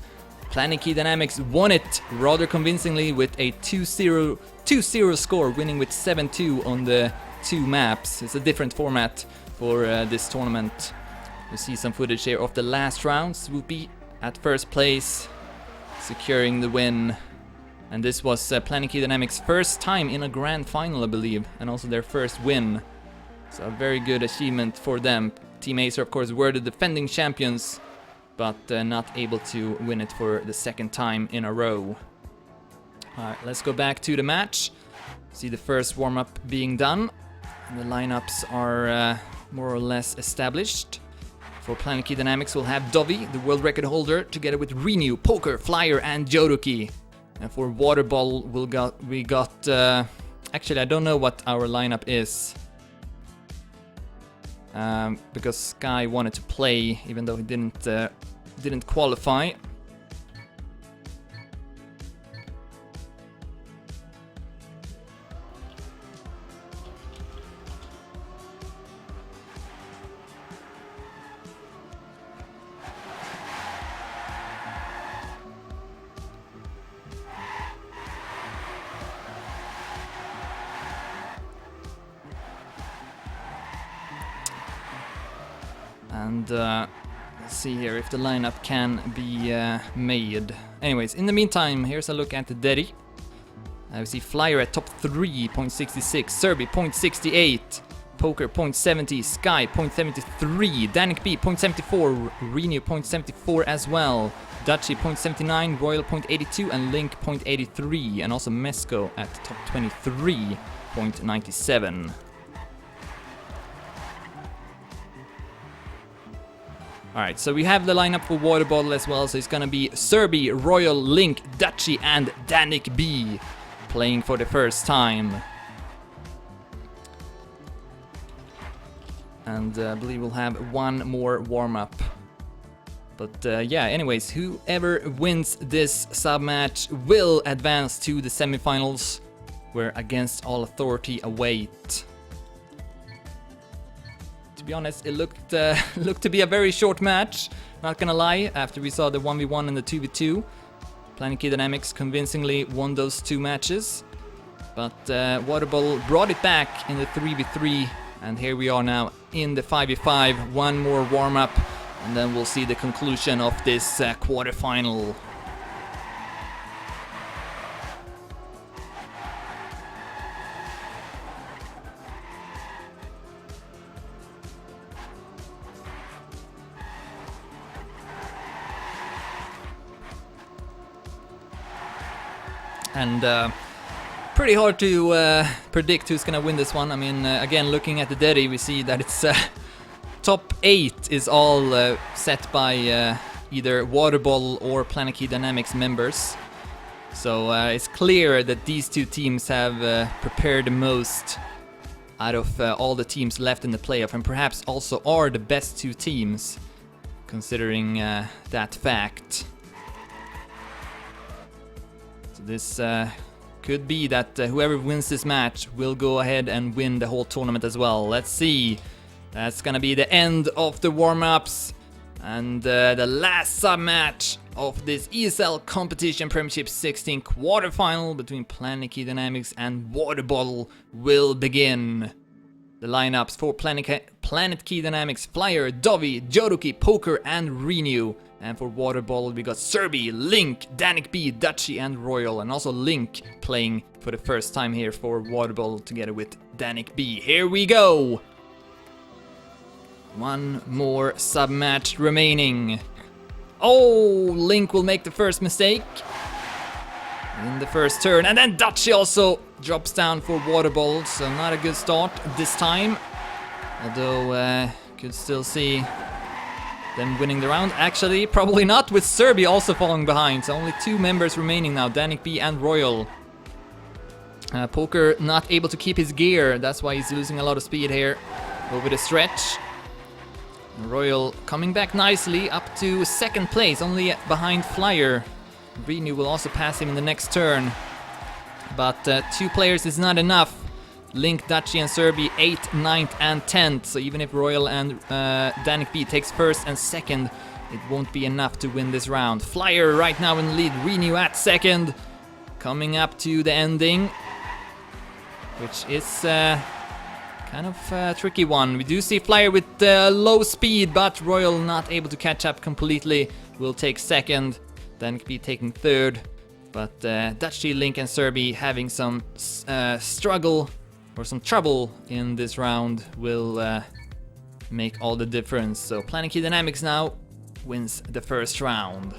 Planetkey-Dynamics won it rather convincingly with a 2-0 score, winning with 7-2 on the 2 maps. It's a different format for this tournament. You see some footage here of the last rounds. Swoopy at first place, securing the win. And this was Planetkey-Dynamics' first time in a grand final, I believe, and also their first win. So a very good achievement for them. Team Acer, of course, were the defending champions, but not able to win it for the second time in a row. Alright, let's go back to the match. See the first warm-up being done. And the lineups are more or less established. For Planetkey-Dynamics, we'll have Dovey, the world record holder, together with Renew, Poker, Flyer, and Jodoki. And for waterBottle, we got actually, I don't know what our lineup is. Because Sky wanted to play, even though he didn't qualify. And let's see here if the lineup can be made. Anyways, in the meantime, here's a look at the Derry. We see Flyer at top 3, 0.66, Serbi 0.68, Poker 0.70, Sky 0.73, Danik B 0.74, Renew 0.74 as well, Dutchy 0.79, Royal 0.82, and Link 0.83, and also Mesco at top 23, 0.97. Alright, so we have the lineup for waterBottle as well, so it's gonna be Serbi, Royal, Link, Dutchy, and Danik B playing for the first time. And I believe we'll have one more warm-up. But yeah, anyways, whoever wins this sub-match will advance to the semifinals, where Against All Authority await. To be honest, it looked to be a very short match, not gonna lie, after we saw the 1v1 and the 2v2. Planetkey-Dynamics convincingly won those two matches, but waterBottle brought it back in the 3v3, and here we are now in the 5v5, one more warm-up, and then we'll see the conclusion of this quarterfinal. And pretty hard to predict who's gonna win this one. I mean, again, looking at the Derry, we see that it's top 8 is all set by either waterBottle or Planetkey-Dynamics members. So it's clear that these two teams have prepared the most out of all the teams left in the playoff, and perhaps also are the best two teams, considering that fact. This could be that whoever wins this match will go ahead and win the whole tournament as well. Let's see. That's gonna be the end of the warm-ups. And the last sub-match of this ESL Competition Premiership 16 quarterfinal between Planetkey-Dynamics and waterBottle will begin. The lineups for Planetkey-Dynamics: Flyer, Dovey, Jodoki, Poker, and Renew. And for waterBottle, we got Serbi, Link, Danik B, Dutchy, and Royal. And also Link playing for the first time here for waterBottle together with Danik B. Here we go! One more sub-match remaining. Oh, Link will make the first mistake in the first turn. And then Dutchy also drops down for waterBottle, so not a good start this time. Although, could still see them winning the round. Actually, probably not, with Serbi also falling behind. So only two members remaining now, Danik B and Royal. Poker not able to keep his gear, that's why he's losing a lot of speed here over the stretch. Royal coming back nicely up to second place, only behind Flyer. Renew will also pass him in the next turn. But two players is not enough. Link, Dutchy, and Serbi 8th, 9th, and 10th. So even if Royal and Danik B takes first and second, it won't be enough to win this round. Flyer right now in the lead, Renew at second. Coming up to the ending, which is kind of a tricky one. We do see Flyer with low speed, but Royal not able to catch up completely. Will take second, Danik B taking third. But Dutchy, Link, and Serbi having some struggle or some trouble in this round will make all the difference. So Planetkey-Dynamics now wins the first round.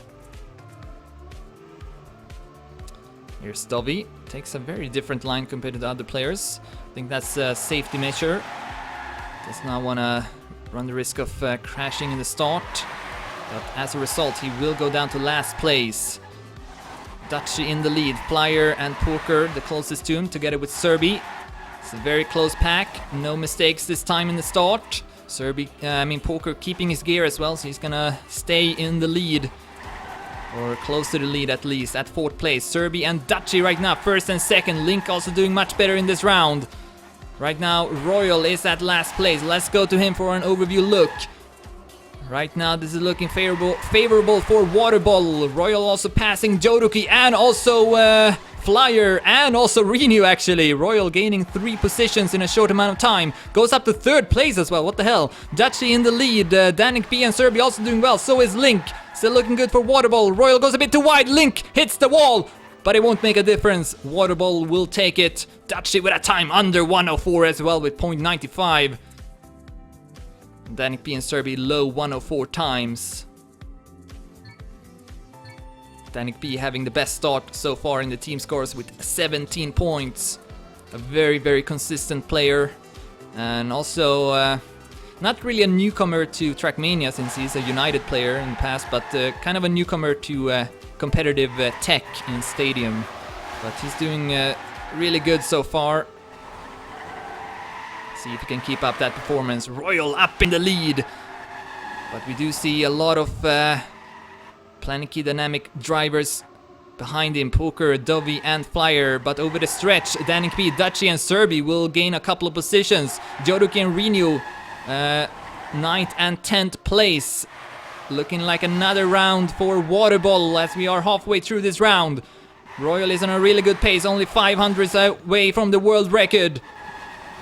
Here's Dovey, takes a very different line compared to the other players. I think that's a safety measure. Does not want to run the risk of crashing in the start. But as a result, he will go down to last place. Dutchy in the lead. Flyer and Poker the closest to him, together with Serbi. It's a very close pack. No mistakes this time in the start. Poker keeping his gear as well, so he's gonna stay in the lead. Or close to the lead at least, at 4th place. Serbi and Dutchy right now, 1st and 2nd. Link also doing much better in this round. Right now, Royal is at last place. Let's go to him for an overview look. Right now, this is looking favorable for waterBottle. Royal also passing Jodoki and also Flyer and also Renew actually. Royal gaining 3 positions in a short amount of time. Goes up to 3rd place as well, what the hell. Dutchy in the lead, Planetkey and Serbi also doing well, so is Link. Still looking good for waterBottle. Royal goes a bit too wide, Link hits the wall. But it won't make a difference, waterBottle will take it. Dutchy with a time under 104 as well with 0.95. Planetkey and Serbi low 104 times. Planetkey having the best start so far in the team scores with 17 points. A very, very consistent player. And also not really a newcomer to Trackmania since he's a United player in the past, but kind of a newcomer to competitive tech in Stadium. But he's doing really good so far. See if he can keep up that performance. Royal up in the lead. But we do see a lot of Planetkey-Dynamic drivers behind him. Poker, Dovey and Flyer. But over the stretch, Planetkey, Dutchy and Serbi will gain a couple of positions. Jodoki and Renew, 9th and 10th place. Looking like another round for waterBottle as we are halfway through this round. Royal is on a really good pace, only 500s away from the world record.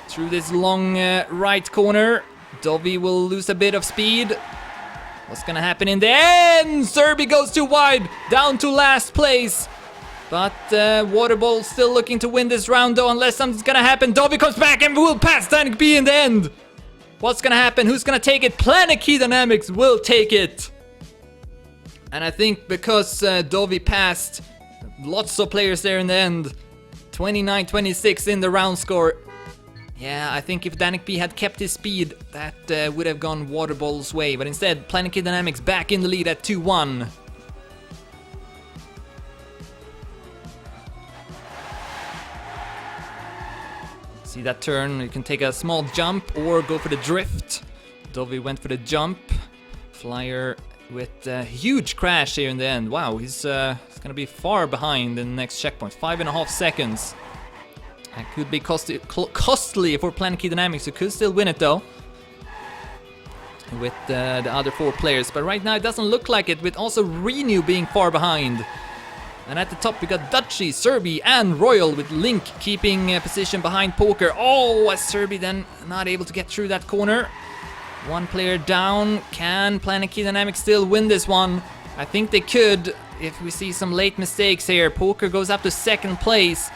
Through this long right corner, Dovey will lose a bit of speed. What's gonna happen in the end? Serbi goes too wide, down to last place. But waterBottle still looking to win this round though, unless something's gonna happen. Dovey comes back and will pass Planetkey in the end. What's gonna happen? Who's gonna take it? Planetkey-Dynamics will take it. And I think because Dovey passed lots of players there in the end, 29-26 in the round score. Yeah, I think if Planetkey had kept his speed, that would have gone waterBottle's way. But instead, Planetkey-Dynamics back in the lead at 2-1. See that turn? You can take a small jump or go for the drift. Dovey went for the jump. Flyer with a huge crash here in the end. Wow, he's gonna be far behind in the next checkpoint. 5.5 seconds. That could be costly for Planetkey-Dynamics, who could still win it though. With the other 4 players. But right now it doesn't look like it, with also Renew being far behind. And at the top we got Dutchy, Serbi and Royal, with Link keeping position behind Poker. Oh, as Serbi then not able to get through that corner. 1 player down. Can Planetkey-Dynamics still win this one? I think they could if we see some late mistakes here. Poker goes up to 2nd place.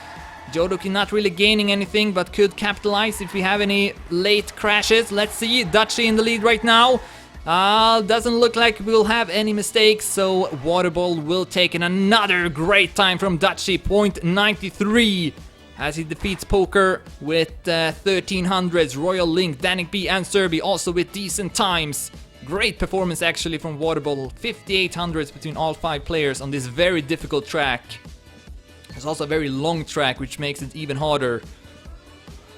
Jodoki not really gaining anything, but could capitalize if we have any late crashes. Let's see, Dutchy in the lead right now. Doesn't look like we'll have any mistakes, so waterBottle will take in another great time from Dutchy, 0.93, as he defeats Poker with 1300s. Royal, Link, Planetkey and Serbi also with decent times. Great performance actually from waterBottle, 5800s between all 5 players on this very difficult track. It's also a very long track, which makes it even harder.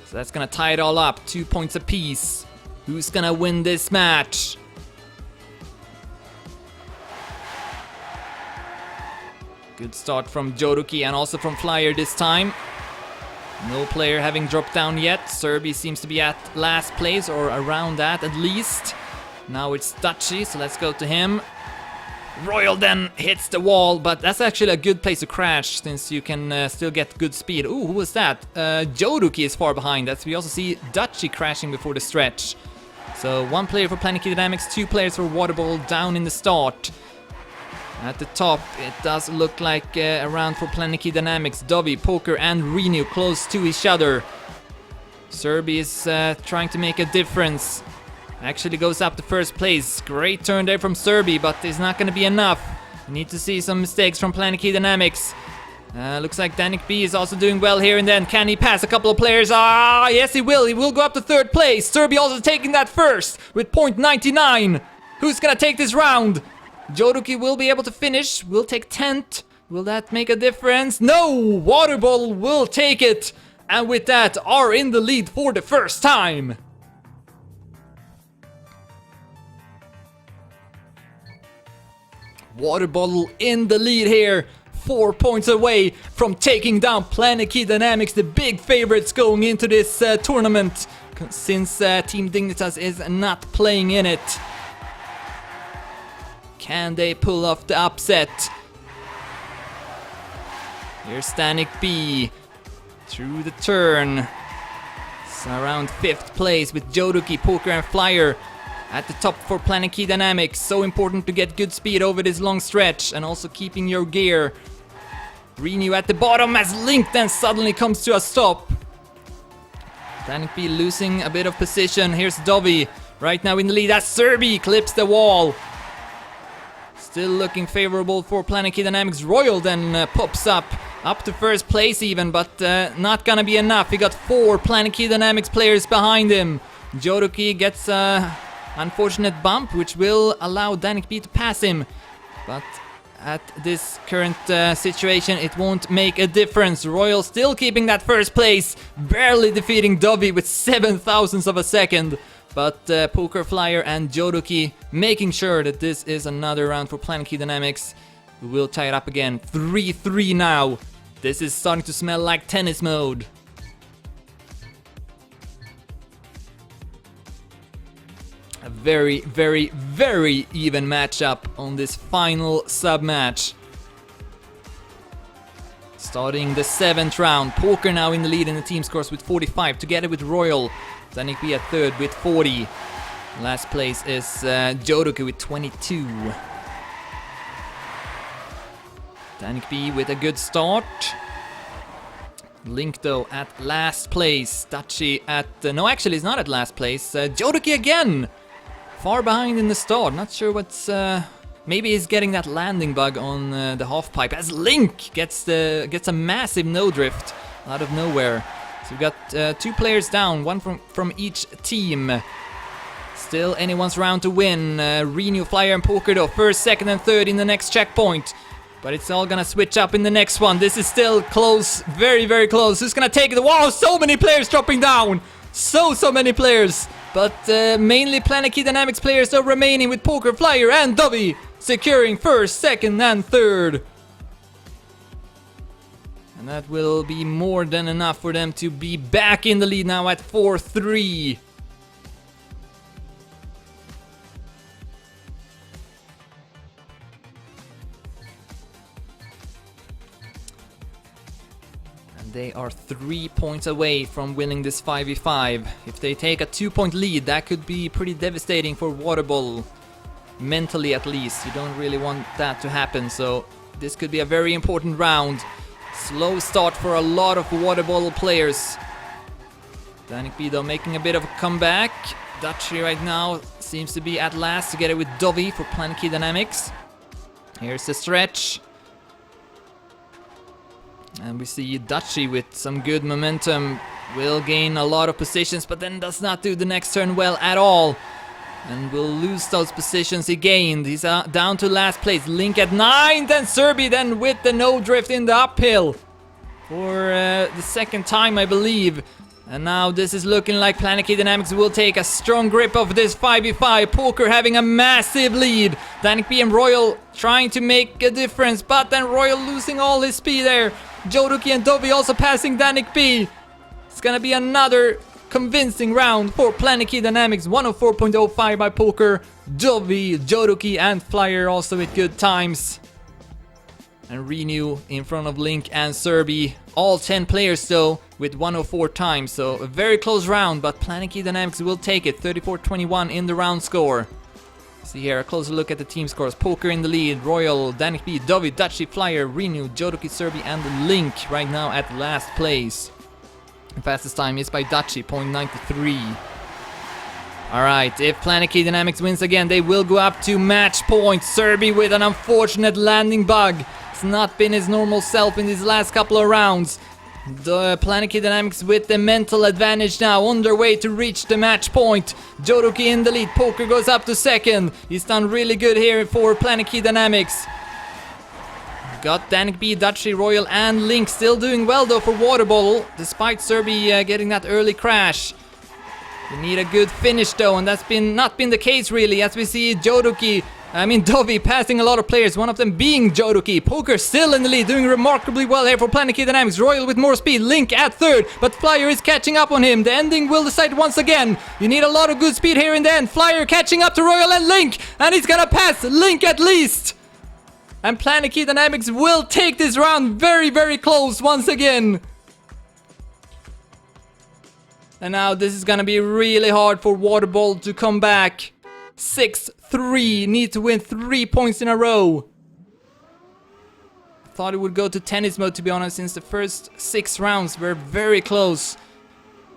So that's gonna tie it all up, 2 points apiece. Who's gonna win this match? Good start from Jodoki and also from Flyer this time. No player having dropped down yet. Serbi seems to be at last place, or around that at least. Now it's Dutchy, so let's go to him. Royal then hits the wall, but that's actually a good place to crash since you can still get good speed. Ooh, who was that? Jodoki is far behind us. We also see Dutchy crashing before the stretch. So 1 player for Planetkey-Dynamics, 2 players for waterBottle down in the start. At the top, it does look like a round for Planetkey-Dynamics. Dovey, Poker and Renew close to each other. Serbi is trying to make a difference. Actually goes up to 1st place. Great turn there from Serbi, but it's not going to be enough. We need to see some mistakes from Planetkey-Dynamics. Looks like Danik B is also doing well here and then. Can he pass a couple of players? Ah, yes he will. He will go up to third place. Serbi also taking that first with .99. Who's gonna take this round? Joduki will be able to finish. Will take 10th. Will that make a difference? No! waterBottle will take it. And with that, are in the lead for the first time. waterBottle in the lead here. 4 points away from taking down Planetkey-Dynamics, the big favorites going into this tournament, since Team Dignitas is not playing in it. Can they pull off the upset? Here's Danik B through the turn. It's around 5th place with Joduki, Poker and Flyer at the top for Planetkey-Dynamics. So important to get good speed over this long stretch and also keeping your gear. Renew at the bottom as Link then suddenly comes to a stop. Danik B losing a bit of position. Here's Dovi right now in the lead as Serbi clips the wall. Still looking favorable for Planetkey-Dynamics. Royal then pops up to first place even, but not gonna be enough. He got 4 Planetkey-Dynamics players behind him. Joduki gets a unfortunate bump, which will allow Danik B to pass him. But at this current situation, it won't make a difference. Royal still keeping that first place, barely defeating Dovi with 7,000ths of a second. But Poker, Flyer and Joduki making sure that this is another round for Planetkey-Dynamics, who will tie it up again. 3-3 now. This is starting to smell like tennis mode. A very, very, very even matchup on this final sub-match. Starting the 7th round. Poker now in the lead in the team scores with 45, together with Royal. Danik B at 3rd with 40. Last place is Joduki with 22. Danik B with a good start. Link though at last place. Dachi at... no, actually it's not at last place. Joduki again! Far behind in the start. Not sure what's... maybe he's getting that landing bug on the half pipe. As Link gets a massive no drift out of nowhere. So we've got 2 players down, 1 from each team. Still anyone's round to win. Renew, Flyer and Poker though. 1st, 2nd and 3rd in the next checkpoint. But it's all gonna switch up in the next one. This is still close, very, very close. Who's gonna take it? Wow, so many players dropping down. So many players. But mainly Planetkey-Dynamics players though remaining, with Poker, Flyer and Dovi securing 1st, 2nd and 3rd. And that will be more than enough for them to be back in the lead now at 4-3. And they are 3 points away from winning this 5v5. If they take a 2-point lead, that could be pretty devastating for waterBottle. Mentally at least, you don't really want that to happen, so this could be a very important round. Slow start for a lot of waterBottle players. Danik B though making a bit of a comeback. Dachi right now seems to be at last, together with Dovi for Planetkey-Dynamics. Here's the stretch. And we see Dachi with some good momentum. Will gain a lot of positions, but then does not do the next turn well at all. And will lose those positions he gained. He's down to last place. Link at 9th, and Serbi then with the no drift in the uphill for the 2nd time, I believe. And now this is looking like Planetkey-Dynamics will take a strong grip of this 5v5. Poker having a massive lead. Danik B and Royal trying to make a difference, but then Royal losing all his speed there. Joduki and Dovi also passing Danik B. It's gonna be another convincing round for Planetkey-Dynamics. 104.05 by Poker, Dovi, Joduki and Flyer also with good times. And Renew in front of Link and Serbi. All 10 players though with 104 times. So a very close round, but Planetkey-Dynamics will take it. 34-21 in the round score. See here, a closer look at the team scores. Poker in the lead, Royal, Danik B, Dovi, Dachi, Flyer, Renew, Joduki, Serbi and Link right now at last place. The fastest time is by Dachi, 0.93. Alright, if Planetkey-Dynamics wins again, they will go up to match point. Serbi with an unfortunate landing bug. It's not been his normal self in these last couple of rounds. The Planetkey-Dynamics with the mental advantage now, on their way to reach the match point. Jodoki in the lead, Poker goes up to second. He's done really good here for Planetkey-Dynamics. Got Danik-B, Dutchy, Royal and Link still doing well though for waterBottle, despite Serbia getting that early crash. You need a good finish though, and that's not been the case really, as we see Dovi passing a lot of players, one of them being Jodoki. Poker still in the lead, doing remarkably well here for Planetkey-Dynamics. Royal with more speed, Link at third, but Flyer is catching up on him. The ending will decide once again. You need a lot of good speed here in the end. Flyer catching up to Royal and Link, and he's gonna pass Link at least. And Planetkey-Dynamics will take this round very, very close once again. And now this is gonna be really hard for waterBottle to come back. 6-3, need to win 3 points in a row. Thought it would go to tennis mode, to be honest, since the first 6 rounds were very close.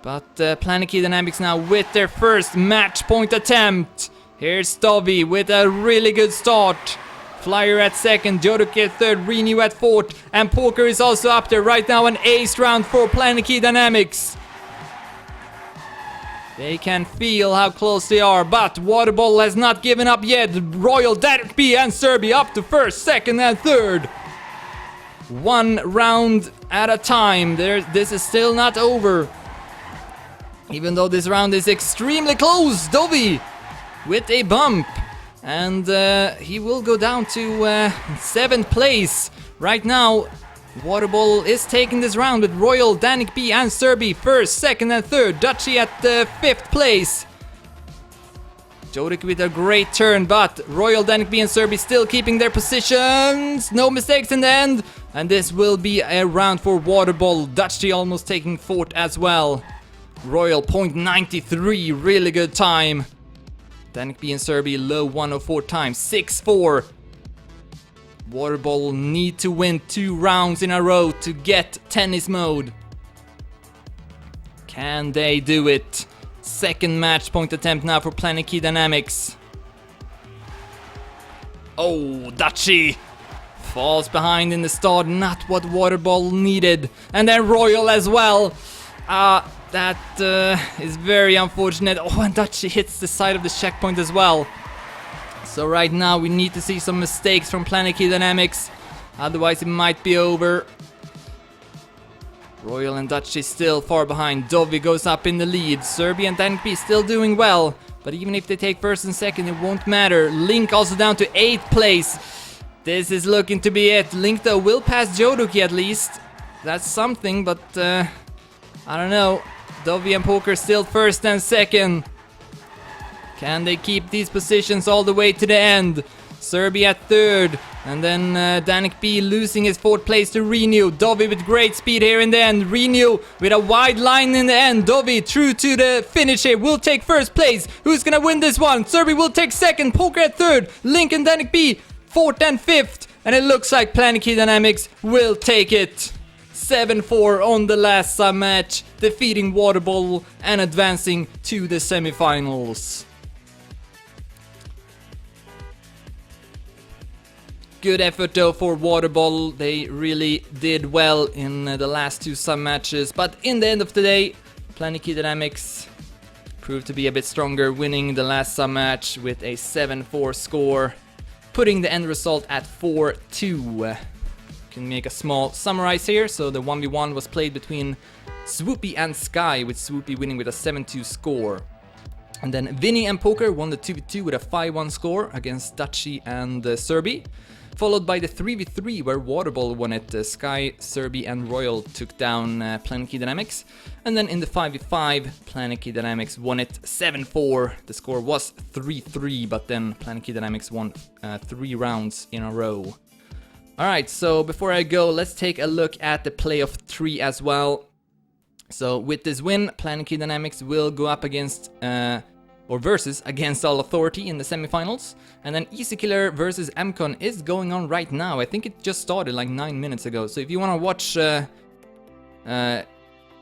But Planetkey-Dynamics now with their first match point attempt. Here's Dovi with a really good start. Flyer at second, Jodoki at third, Renew at fourth, and Poker is also up there. Right now an ace round for Planetkey-Dynamics. They can feel how close they are, but waterBottle has not given up yet. Royal, Danik-B and Serbia up to first, second and third. 1 round at a time. This is still not over. Even though this round is extremely close. Dovi with a bump. And he will go down to 7th place. Right now, waterBottle is taking this round with Royal, Danik-B and Serbia first, second and third. Dutchy at 5th place. Jodoki with a great turn, but Royal, Danik-B and Serbia still keeping their positions. No mistakes in the end. And this will be a round for waterBottle. Dutchy almost taking 4th as well. Royal, 0.93, really good time. Danik-B and Serbia low 104 times, 6-4. waterBottle need to win 2 rounds in a row to get tennis mode. Can they do it? Second match point attempt now for Planetkey-Dynamics. Oh, Dutchy falls behind in the start, not what waterBottle needed. And then Royal as well. That is very unfortunate. Oh, and Dutchy hits the side of the checkpoint as well. So right now we need to see some mistakes from Planetkey-Dynamics. Otherwise it might be over. Royal and Dutchy still far behind. Dovi goes up in the lead. Serbia and Danik-B still doing well. But even if they take first and second, it won't matter. Link also down to 8th place. This is looking to be it. Link though will pass Jodoki at least. That's something, but I don't know. Dovi and Poker still first and second. Can they keep these positions all the way to the end? Serbia at third. And then Danik-B losing his 4th place to Renew. Dovi with great speed here in the end. Renew with a wide line in the end. Dovi true to the finish here. Will take first place. Who's gonna win this one? Serbia will take second. Poker at third. Link and Danik-B 4th and 5th. And it looks like Planetkey-Dynamics will take it. 7-4 on the last sub-match, defeating waterBottle and advancing to the semifinals. Good effort though for waterBottle. They really did well in the last 2 sub-matches, but in the end of the day, Planetkey-Dynamics proved to be a bit stronger, winning the last sub-match with a 7-4 score, putting the end result at 4-2. Can make a small summarize here. So the 1v1 was played between Swoopy and Sky, with Swoopy winning with a 7-2 score. And then Vinny and Poker won the 2v2 with a 5-1 score against Dutchy and Serbia. Followed by the 3v3 where waterBottle won it. Sky, Serbia and Royal took down Planetkey-Dynamics. And then in the 5v5, Planetkey-Dynamics won it 7-4. The score was 3-3, but then Planetkey-Dynamics won 3 rounds in a row. Alright, so before I go, let's take a look at the playoff 3 as well. So with this win, Planetkey-Dynamics will go up against, versus against All Authority in the semifinals. And then Easy Killer versus MCon is going on right now. I think it just started like 9 minutes ago. So if you want to watch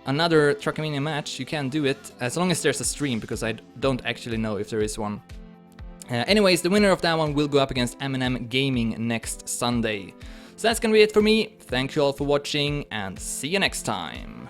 another Truckamania match, you can do it. As long as there's a stream, because I don't actually know if there is one. Anyways, the winner of that one will go up against M&M Gaming next Sunday. So that's gonna be it for me. Thank you all for watching and see you next time.